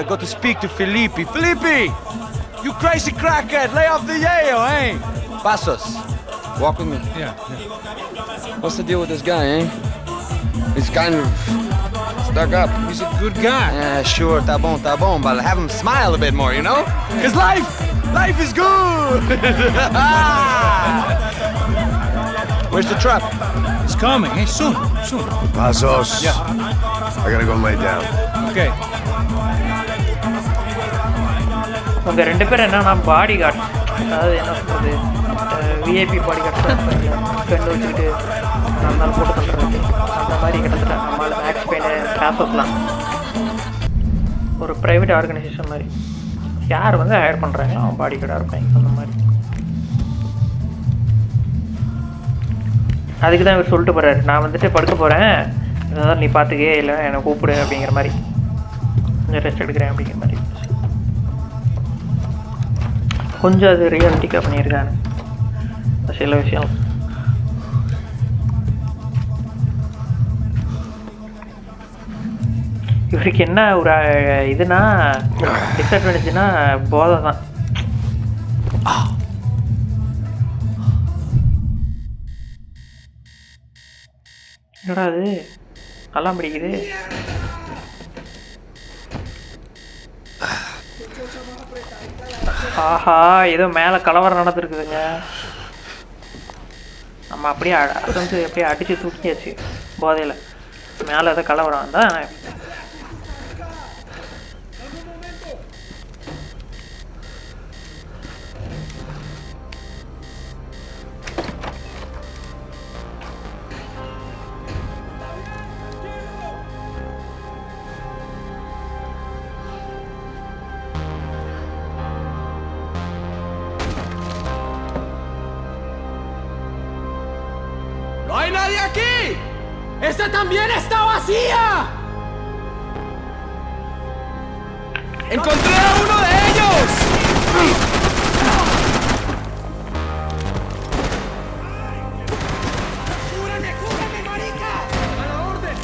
go to speak to Felipe. Felipe! You crazy crackhead! Lay off the yayo, eh? Passos, walk with me. Yeah. What's the deal with this guy, eh? He's kind of stuck up. He's a good guy. Yeah, sure, tá bom, but have him smile a bit more, you know? Because life is good! Where's the trap? It's coming, eh? Soon. Passos. Yeah. I gotta go lay down. Okay. அவங்க 2 பேரும் என்னன்னா body guard, அதாவது என்ன சொல்கிறது, VIP body guard கண்டு வச்சுக்கிட்டு நல்லா போட்டு பண்ணுறது அந்த மாதிரி கிட்டத்தட்ட நம்மளால் மேக்ஸ் பெயின் கிளாஸஸ்லாம் ஒரு ப்ரைவேட் ஆர்கனைசேஷன் மாதிரி யார் வந்து ஹையர் பண்ணுறாங்களோ அவன் பாடி கார்டாக இருப்பாங்க அந்த மாதிரி. அதுக்கு தான் இவர் சொல்லிட்டு போகிறாரு, நான் வந்துட்டு படுக்க போகிறேன், அதான் நீ பார்த்துக்கே இல்லை என்னை கூப்பிடு அப்படிங்கிற மாதிரி, கொஞ்சம் ரெஸ்ட் எடுக்கிறேன் அப்படிங்கிற மாதிரி. கொஞ்சம் அது ரியாலிட்டிக்காக பண்ணியிருக்காங்க சில விஷயம். இவருக்கு என்ன ஒரு இதுனா டிஸ்அட்வான்டேஜ்னா போதை தான். என்னடா அது நல்லா பிடிக்குது. ஆஹா, ஏதோ மேலே கலவரம் நடந்துருக்குதுங்க. நம்ம அப்படியே அது வந்து அப்படியே அடித்து தூக்கியாச்சு போதையில். மேலே ஏதோ கலவரம் தான். ¡No hay nadie aquí! ¡Esta también está vacía! ¡Encontré a uno de ellos! ¡Cúbrame, marica! ¡A la orden!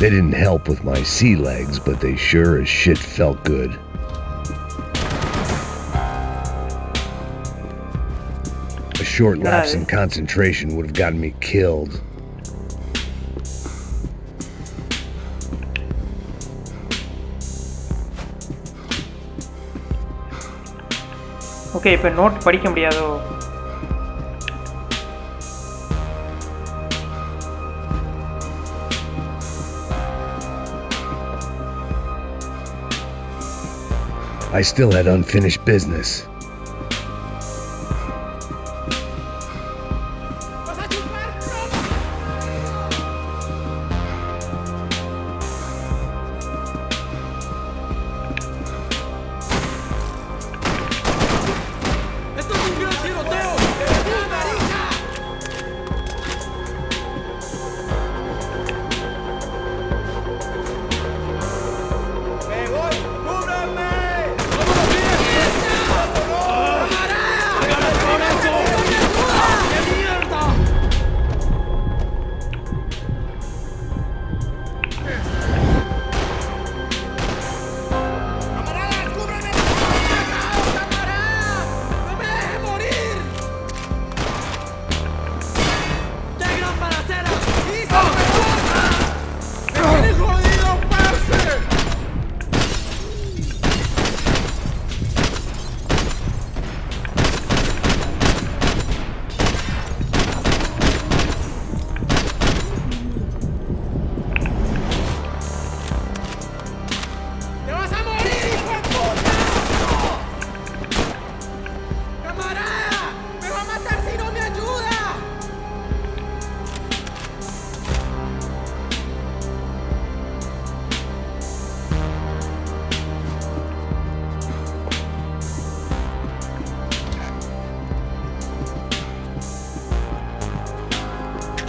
They didn't help with my sea legs, but they sure as shit felt good. A short lapse in concentration would have gotten me killed. Okay, இப்போ note படிக்க முடியாதோ? I still had unfinished business.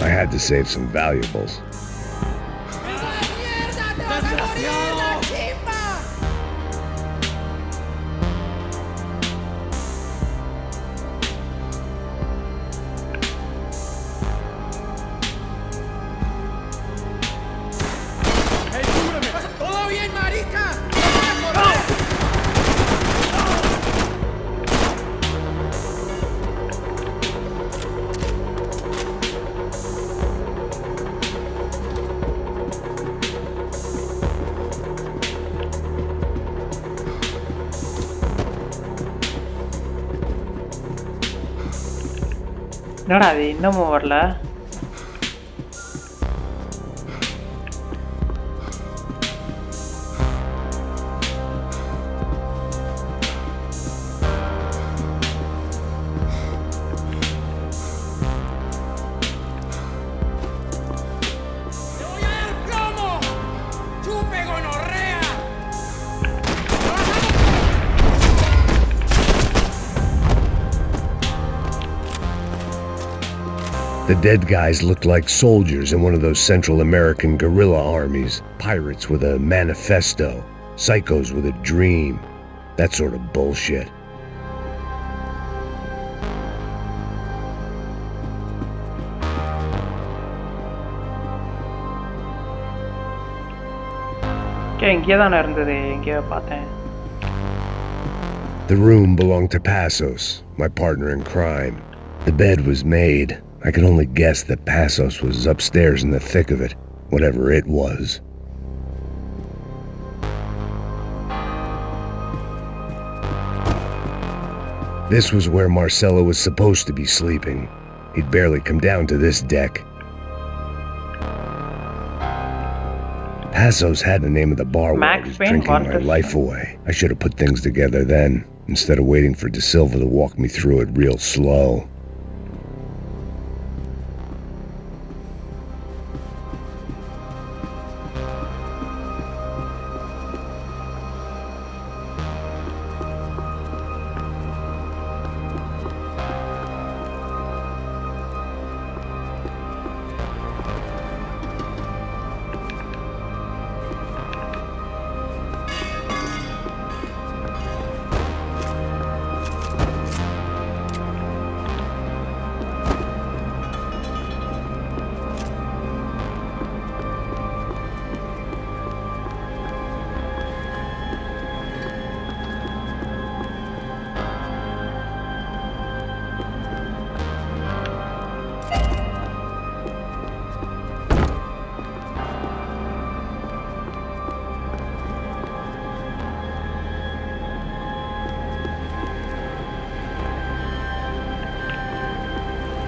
I had to save some valuables. என்னடா அது இன்னமும் வரல? The dead guys looked like soldiers in one of those Central American guerrilla armies. Pirates with a manifesto. Psychos with a dream. That sort of bullshit. இங்கே தானே இருந்தது, எங்கேயோ பார்த்தேன். The room belonged to Passos, my partner in crime. The bed was made. I could only guess that Passos was upstairs in the thick of it, whatever it was. This was where Marcelo was supposed to be sleeping. He'd barely come down to this deck. Passos had the name of the bar where I was drinking my life away. I should have put things together then, instead of waiting for De Silva to walk me through it real slow.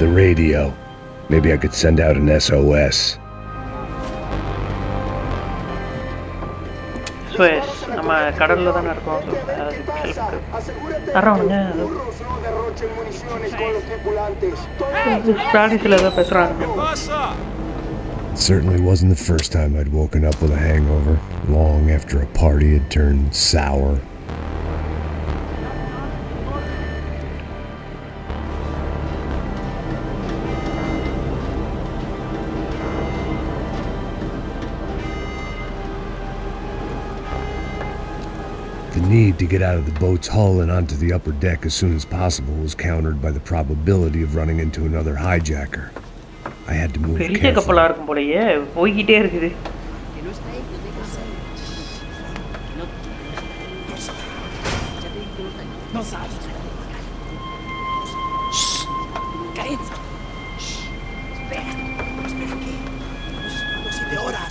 The radio. Maybe I could send out an SOS. SOS. நம்ம கடல்ல தானே இருக்கோம். தரவனுங்க. ஸ்பானிஷ்ல ஏதோ பேசுறாங்க. It certainly wasn't the first time I'd woken up with a hangover, long after a party had turned sour. The need to get out of the boat's hull and onto the upper deck as soon as possible was countered by the probability of running into another hijacker. I had to move பெரிய கப்பலா இருக்கும் போலயே, போய்கிட்டே இருக்குது.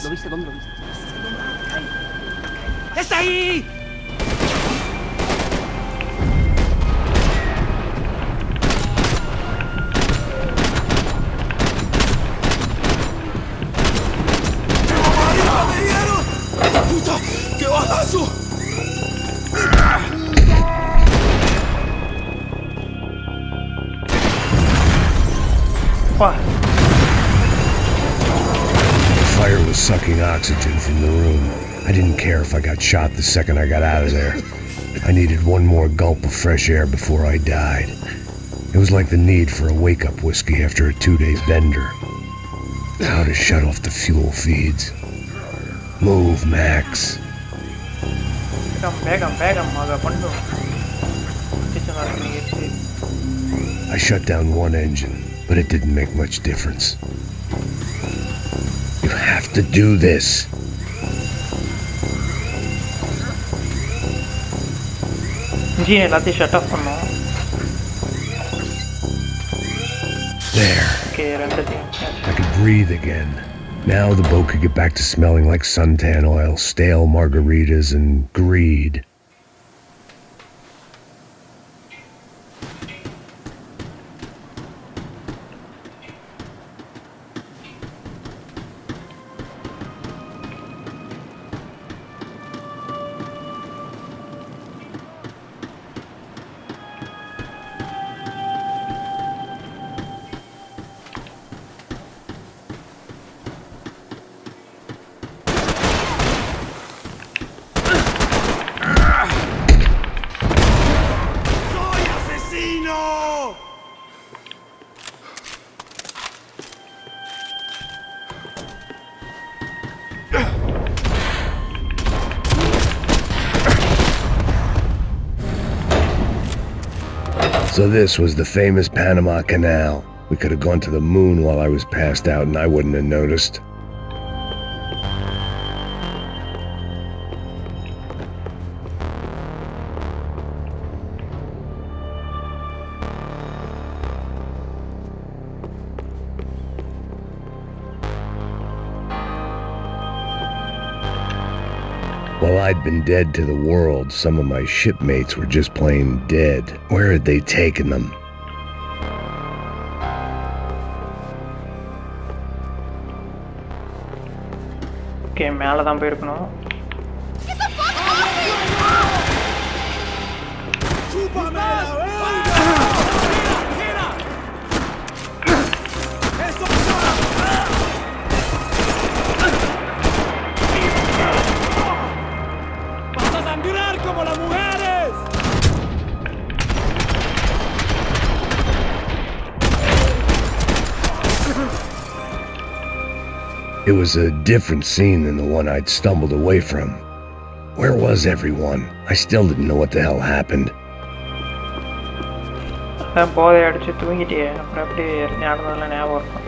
¿Lo viste? ¿Dónde lo viste? ¡Está ahí! ¡Qué balazo! What? The fire was sucking oxygen from the room. I didn't care if I got shot the second I got out of there. I needed one more gulp of fresh air before I died. It was like the need for a wake-up whiskey after a 2-day bender. How to shut off the fuel feeds. Move, Max. I shut down one engine, but it didn't make much difference. You have to do this. Engine எல்லாத்தையும் shut off பண்ணோம். There. Okay, I could breathe again. Now the boat could get back to smelling like suntan oil, stale margaritas, and greed. So this was the famous Panama Canal. We could have gone to the moon while I was passed out and I wouldn't have noticed. While I'd been dead to the world, some of my shipmates were just plain dead. Where had they taken them? Okay, மேல தான் போயிருக்கணும். It was a different scene than the one I'd stumbled away from. Where was everyone? I still didn't know what the hell happened. அதான் போதை அடிச்சு தூங்கிட்டே அப்புறம் எப்படி நடந்ததில் ஞாபகம் இருக்கும்.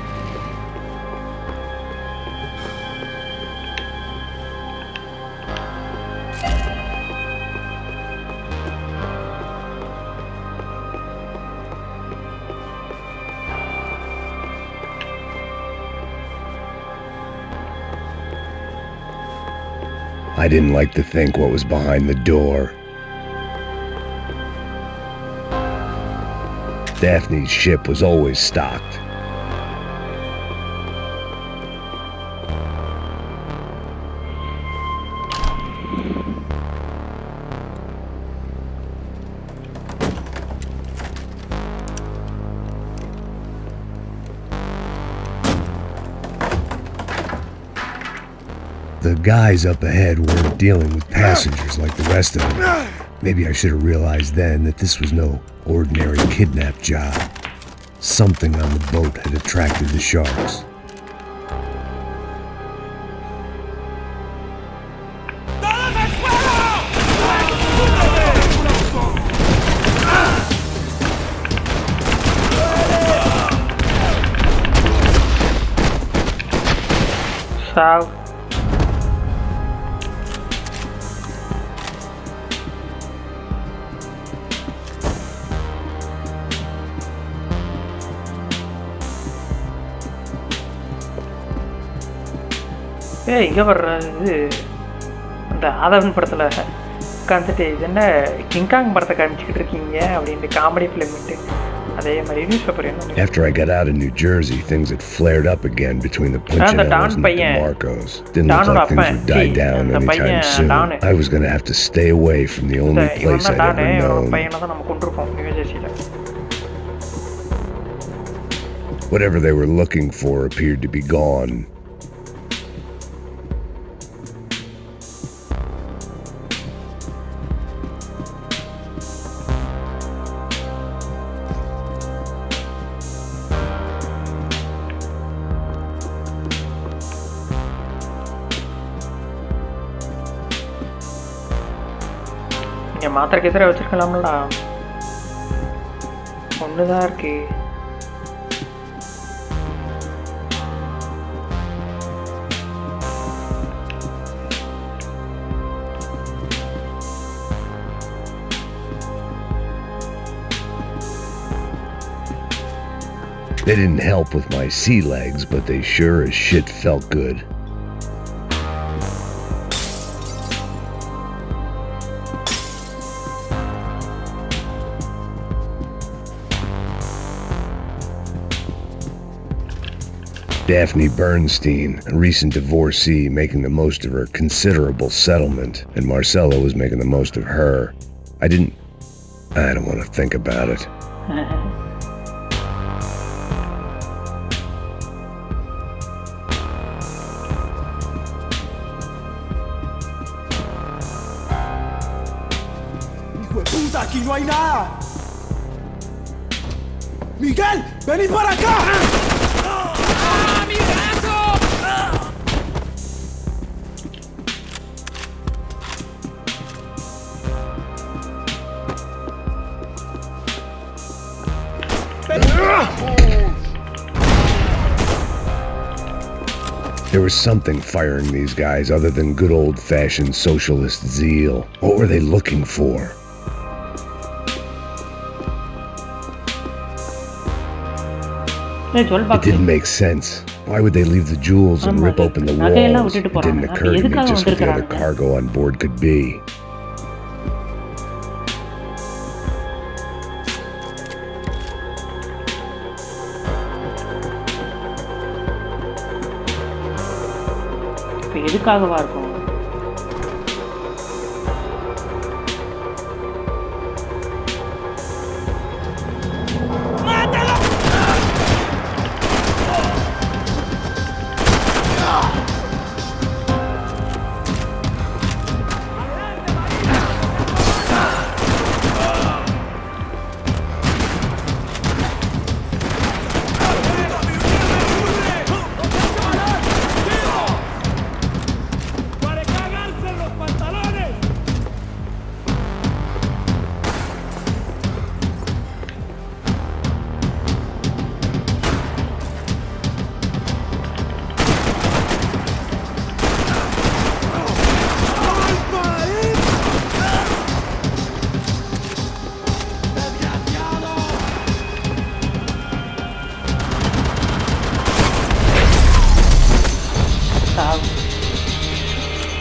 I didn't like to think what was behind the door. Daphne's ship was always stocked. The guys up ahead weren't dealing with passengers like the rest of them. Maybe I should have realized then that this was no ordinary kidnap job. Something on the boat had attracted the sharks. Sav. இங்கே வர்ற இது அந்த ஆதவன் படத்தில் உட்காந்துட்டு இது என்ன King Kong படத்தை காமிச்சிக்கிட்டு இருக்கீங்க அப்படின்ட்டு காமெடி ஃபிலிம்ட்டு அதே மாதிரி நியூஸ் பேப்பர் என்ன. After I got out of New Jersey, things had flared up again between the Punchinellos and the DeMarcos. Didn't look like things would die down anytime soon. I was going to have to stay away from the only place I'd ever known. பையனை தான் நம்ம கொண்டிருக்கோம் new ஜெர்சியில். Whatever they were looking for appeared to be gone. மாத்திரை கித்திரை வச்சிருக்கலாம்லடா. ஒண்ணுதான் இருக்கு. They didn't help with my sea legs, but they sure as shit felt good. Daphne Bernstein, a recent divorcee making the most of her considerable settlement, and Marcella was making the most of her. I don't want to think about it. ¡Puta, aquí no hay nada! ¡Miguel! ¡Vení para acá! ¡Ah, mi brazo! There was something firing these guys other than good old-fashioned socialist zeal. What were they looking for? It didn't make sense. Why would they leave the jewels and rip open the walls? It didn't occur to me just what the other cargo on board could be. எதுக்காகவா இருக்கும்?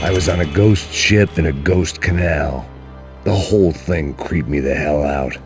I was on a ghost ship in a ghost canal. The whole thing creeped me the hell out.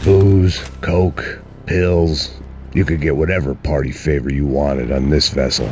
Booze, coke, pills. You could get whatever party favor you wanted on this vessel.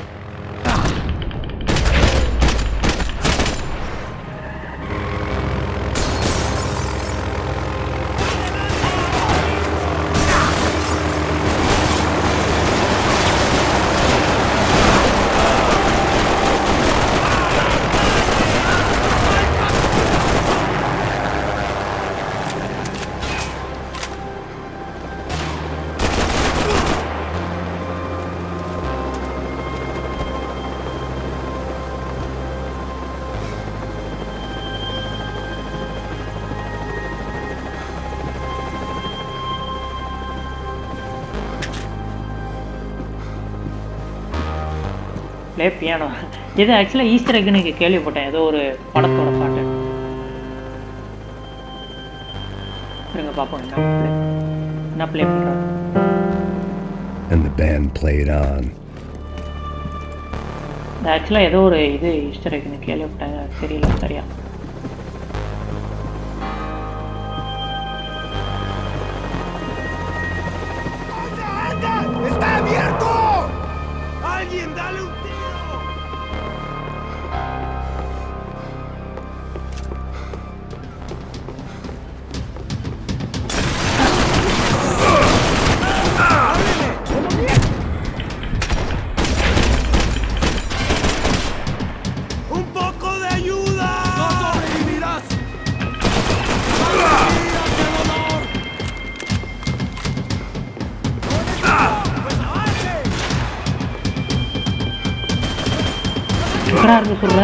Play piano இது ஆக்சுவலாக Easter எக்குன்னு கேள்விப்பட்டேன், ஏதோ ஒரு படத்தோட பாட்டு. இருங்க பார்ப்போம் என்ன ப்ளே பண்ணுறோம். And the band played on. ஆக்சுவலாக ஏதோ ஒரு இது ஈஸ்டர் எக்குன்னு கேள்விப்பட்டேன், தெரியல சரியா. சூப்பரா இருக்கு சொல்ற.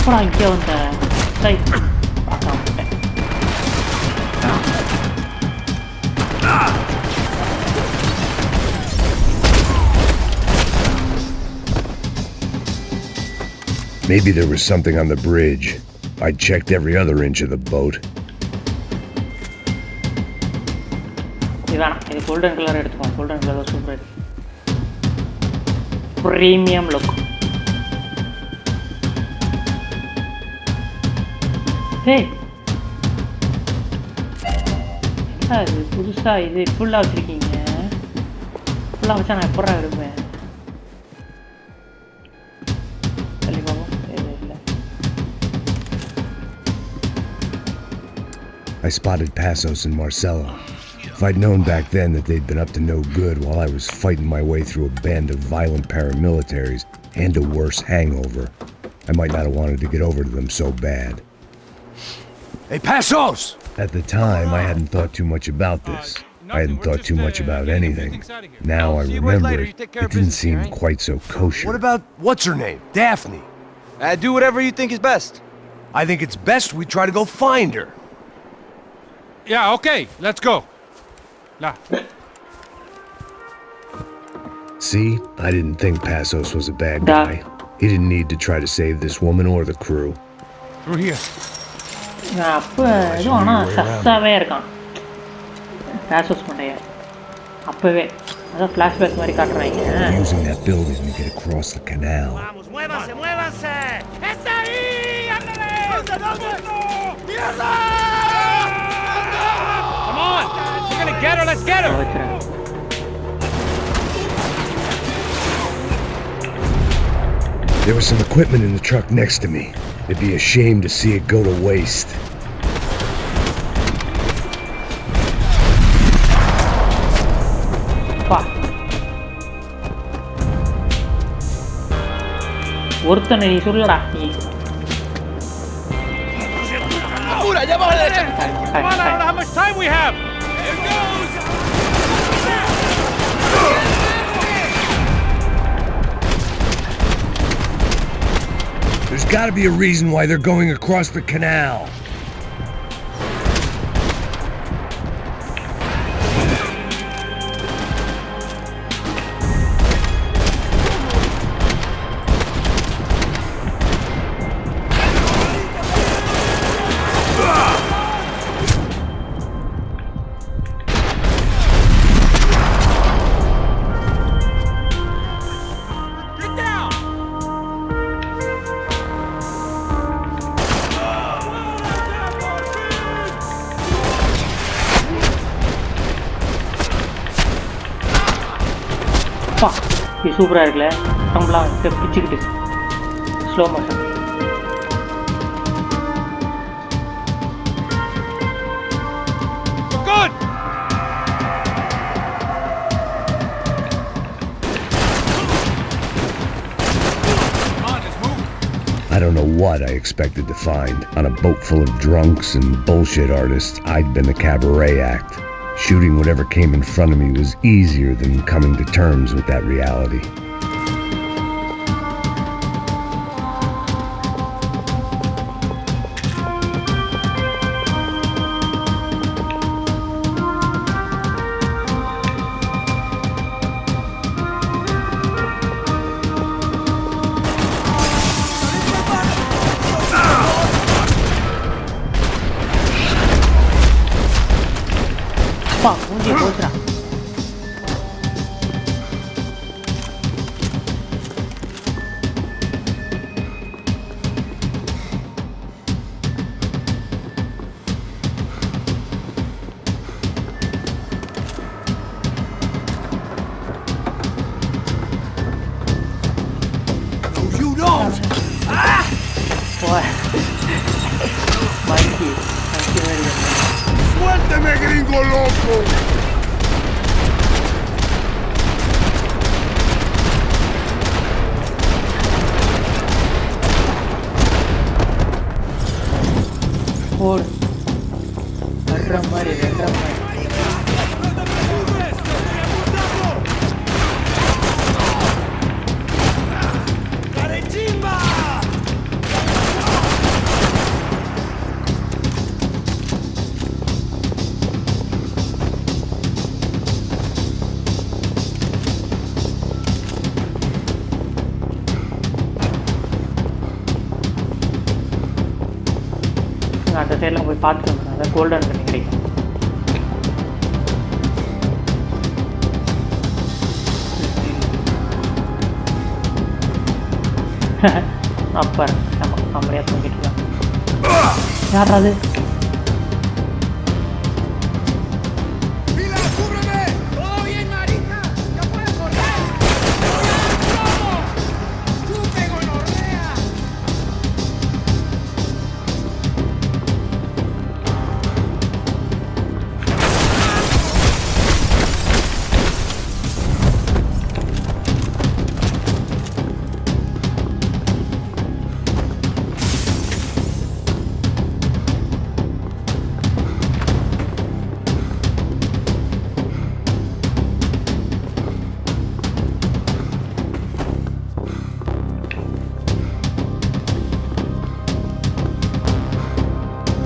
அப்புறம் இங்கே வந்த Maybe there was something on the bridge. I checked every other inch of the boat. இது கோல்டன் கலர் எடுத்துக்கோங்க. கோல்டன் கலர் சூப்பர் இருக்கு. Premium look. ஏய் என்ன இது புதுசா இது ஃபுல்லாக வச்சுருக்கீங்க? ஃபுல்லாக வச்சா நான் எப்படா இருப்பேன்? I spotted Passos and Marcelo. If I'd known back then that they'd been up to no good while I was fighting my way through a band of violent paramilitaries and a worse hangover, I might not have wanted to get over to them so bad. Hey, Passos! At the time, I hadn't thought too much about this. I hadn't thought too much about anything. Now I remember it didn't seem quite so kosher. What about, what's her name? Daphne. Do whatever you think is best. I think it's best we try to go find her. Yeah, okay, let's go. See, I didn't think Passos was a bad guy. He didn't need to try to save this woman or the crew. Through here. அப்போ எதுவும் ஆனால் சஸ்ஸாகவே இருக்கான் bases பண்ணைய அப்போவே அதான் flashback மாதிரி காட்டுறாங்க. Using that building to get across the canal. ¡Muévanse, muévanse! ¡Está ahí! ¡Ándale! ¡Mierda! Come on! We're gonna get her, let's get her! There was some equipment in the truck next to me. It'd be a shame to see it go to waste. ஒருத்தனை நீ சொல்லடா நீ. Come on, I don't know how much time we have! Here goes! There's got to be a reason why they're going across the canal. இது சூப்பராக இருக்குல்ல, நம்மளாம் பிச்சுக்கிட்டு slow motion. what I expected to find. On a boat full of drunks and bullshit artists, I'd been a cabaret act. Shooting whatever came in front of me was easier than coming to terms with that reality. மூஞ்சி போச்சுடா. You don't! Ah! Boy. Mikey very much. ¡Suélteme, gringo loco! Por Vedra Mari. அந்த சைடில் போய் பார்த்துட்டு வந்துடுங்க. அதான் golden கண்ணி கிடைக்கும். அப்போ நம்ம நம்மளையா தூங்கிட்டு யார் அது?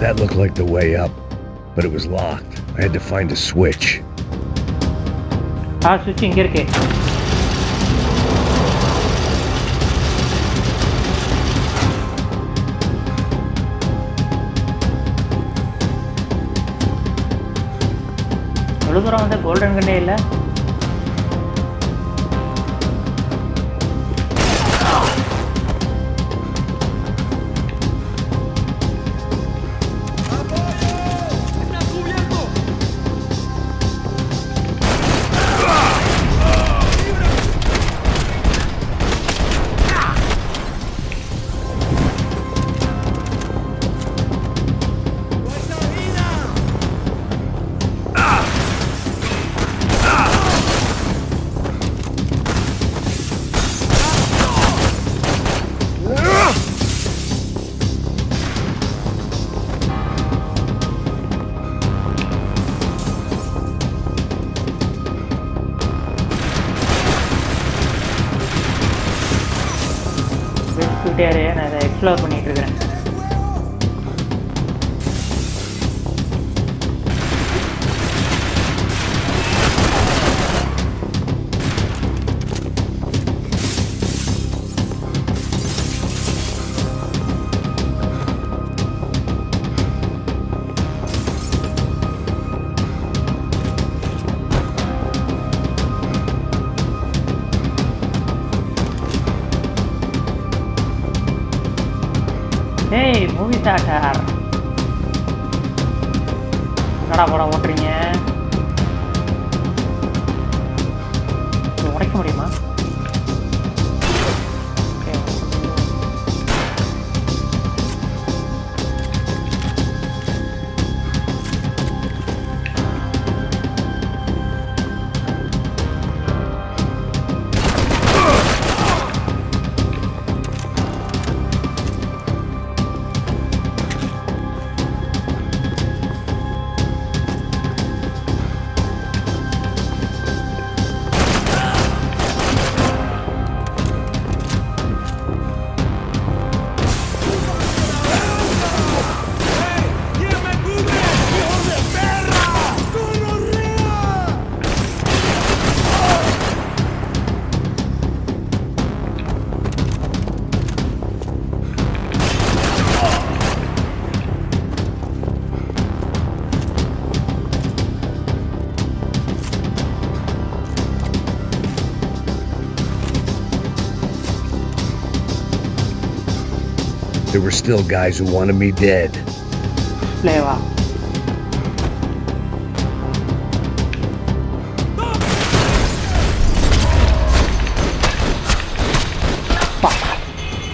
That looked like the way up, but it was locked. I had to find a switch. switch இங்க இருக்கு. எவ்வளவு தூரம் வந்து கோல்டன் கண்ணே இல்லை. நான் இதை எக்ஸ்ப்ளோர் பண்ணிட்டு இருக்கிறேன். ஏய் மூவி தியேட்டர் என்னடா படம் ஓட்டுறீங்க? உடைக்க முடியுமா? there were still guys who wanted me dead. Pleva.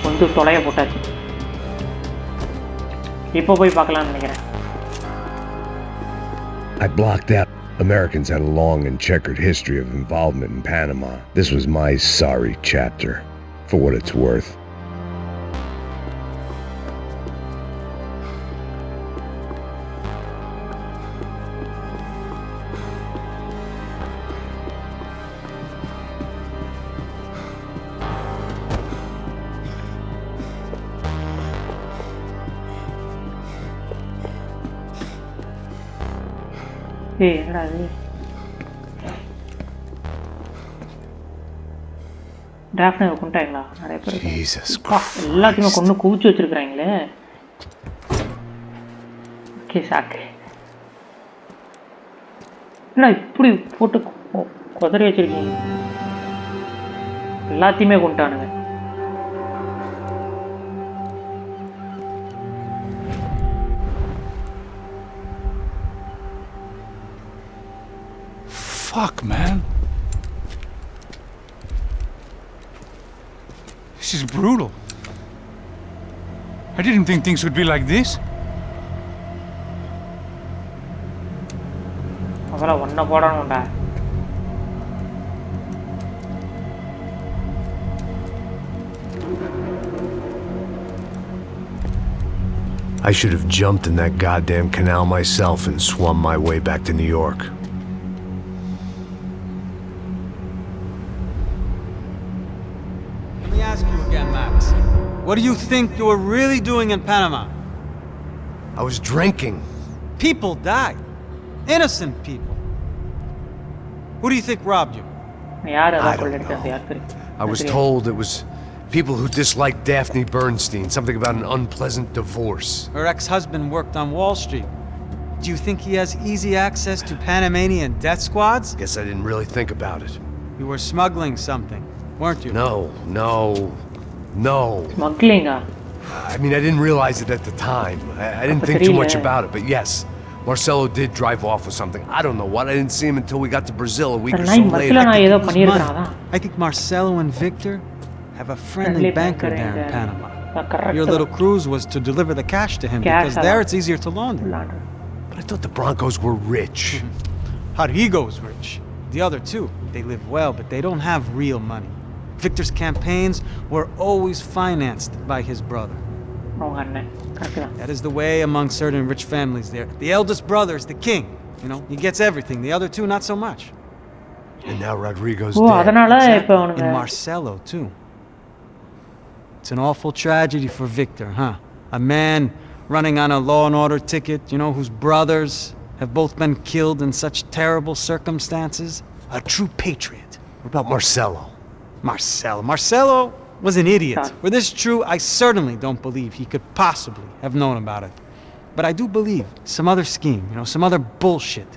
வந்து தொலைய போட்டாச்சு. இப்போ போய் பார்க்கலாம்னு நினைக்கிறேன். I blocked out. Americans had a long and checkered history of involvement in Panama. This was my sorry chapter, for what it's worth. என்னடா இது draft கொண்டாங்களா நிறைய பேர் எல்லாத்தையுமே கொண்டு குவிச்சு வச்சிருக்கிறாங்களே. ஓகே சாக்கு என்னடா இப்படி போட்டு கொதறி வச்சிருக்கீங்க. எல்லாத்தையுமே கொண்டானுங்க. Fuck, man. This is brutal. I didn't think things would be like this. அவள ஒண்ண போடணும்டா. I should have jumped in that goddamn canal myself and swum my way back to New York. Max, what do you think you were really doing in Panama? I was drinking. People died. Innocent people. Who do you think robbed you? I don't know. I was told it was people who disliked Daphne Bernstein, something about an unpleasant divorce. Her ex-husband worked on Wall Street. Do you think he has easy access to Panamanian death squads? Guess I didn't really think about it. You were smuggling something, weren't you? No. Smuggling? I mean, I didn't realize it at the time. I didn't think too much about it, but yes, Marcelo did drive off with something. I don't know what. I didn't see him until we got to Brazil a week or so later. I think Marcelo and Victor have a friendly banker there in Panama. Your little cruise was to deliver the cash to him because there it's easier to launder. But I thought the Broncos were rich. Rodrigo's rich. The other two, they live well, but they don't have real money. Victor's campaigns were always financed by his brother. That is the way among certain rich families there. The eldest brother is the king. You know, he gets everything. The other two, not so much. And now Rodrigo's dead. Exactly. And Marcelo, too. It's an awful tragedy for Victor, huh? A man running on a law and order ticket, you know, whose brothers have both been killed in such terrible circumstances. A true patriot. What about Marcelo? Marcelo was an idiot. Were this true, I certainly don't believe he could possibly have known about it. But I do believe some other scheme, you know, some other bullshit.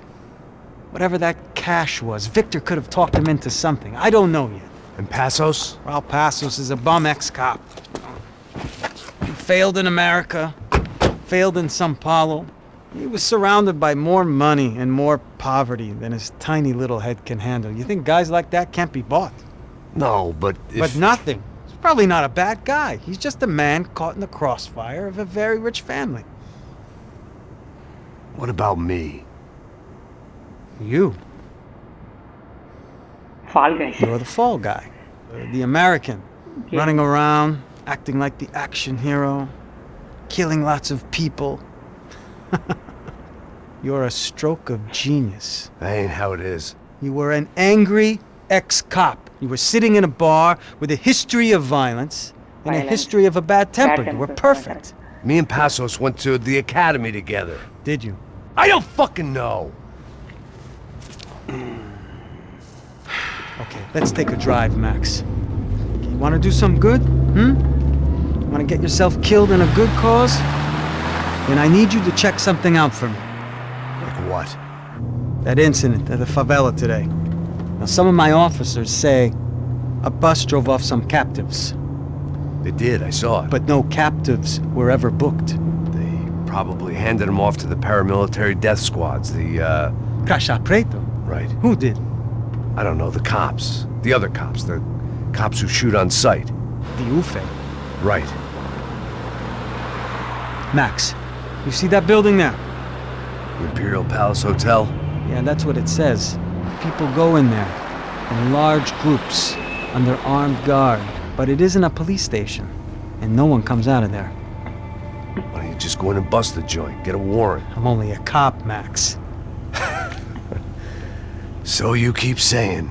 Whatever that cash was, Victor could have talked him into something. I don't know yet. And Passos? Well, Passos is a bum ex-cop. He failed in America, failed in Sao Paulo. He was surrounded by more money and more poverty than his tiny little head can handle. You think guys like that can't be bought? No, but if... But nothing. He's probably not a bad guy. He's just a man caught in the crossfire of a very rich family. What about me? You. Fall guy. You're the fall guy. The American. Okay. Running around, acting like the action hero. Killing lots of people. You're a stroke of genius. That ain't how it is. You were an angry ex-cop. You were sitting in a bar with a history of violence and a history of a bad temper. You were perfect. Me and Passos went to the academy together. Did you? I don't fucking know. Okay, let's take a drive, Max. Okay, you want to do some good? You want to get yourself killed in a good cause? Then I need you to check something out for me. Like what? That incident at the favela today. Now, some of my officers say a bus drove off some captives. They did, I saw it. But no captives were ever booked. They probably handed them off to the paramilitary death squads, the, Caixa Preto? Right. Who did? I don't know, the cops. The other cops. The cops who shoot on sight. The UFE. Right. Max, you see that building there? The Imperial Palace Hotel? Yeah, that's what it says. People go in there, in large groups, under armed guard. But it isn't a police station, and no one comes out of there. Why don't you just go in and bust the joint? Get a warrant. I'm only a cop, Max. So you keep saying.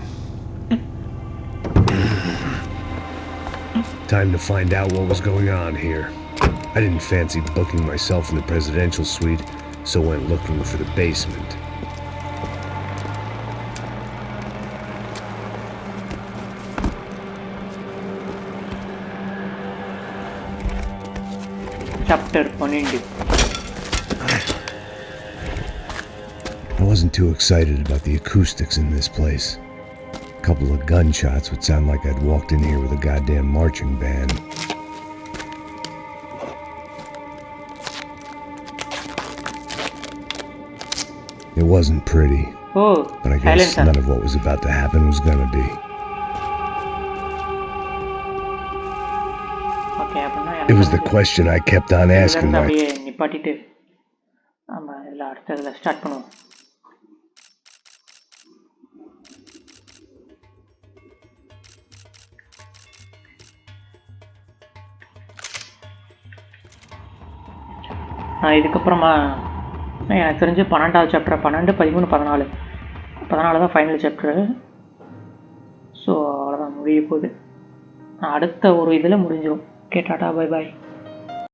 Time to find out what was going on here. I didn't fancy booking myself in the presidential suite, so went looking for the basement. Chapter 12. I wasn't too excited about the acoustics in this place. A couple of gunshots would sound like I'd walked in here with a goddamn marching band. It wasn't pretty, but I guess none of what was about to happen was gonna be. It was the question I kept on asking myself. நிப்பாட்டிட்டு ஆமா இதில் அடுத்ததில் start பண்ணுவோம். இதுக்கப்புறமா எனக்கு தெரிஞ்சு 12வது chapter 12, 13, 14 தான் ஃபைனல் சாப்டரு. ஸோ அவ்வளோதான் முடிய போகுது. அடுத்த ஒரு இதில் முடிஞ்சிடும். Okay, Tata, bye bye.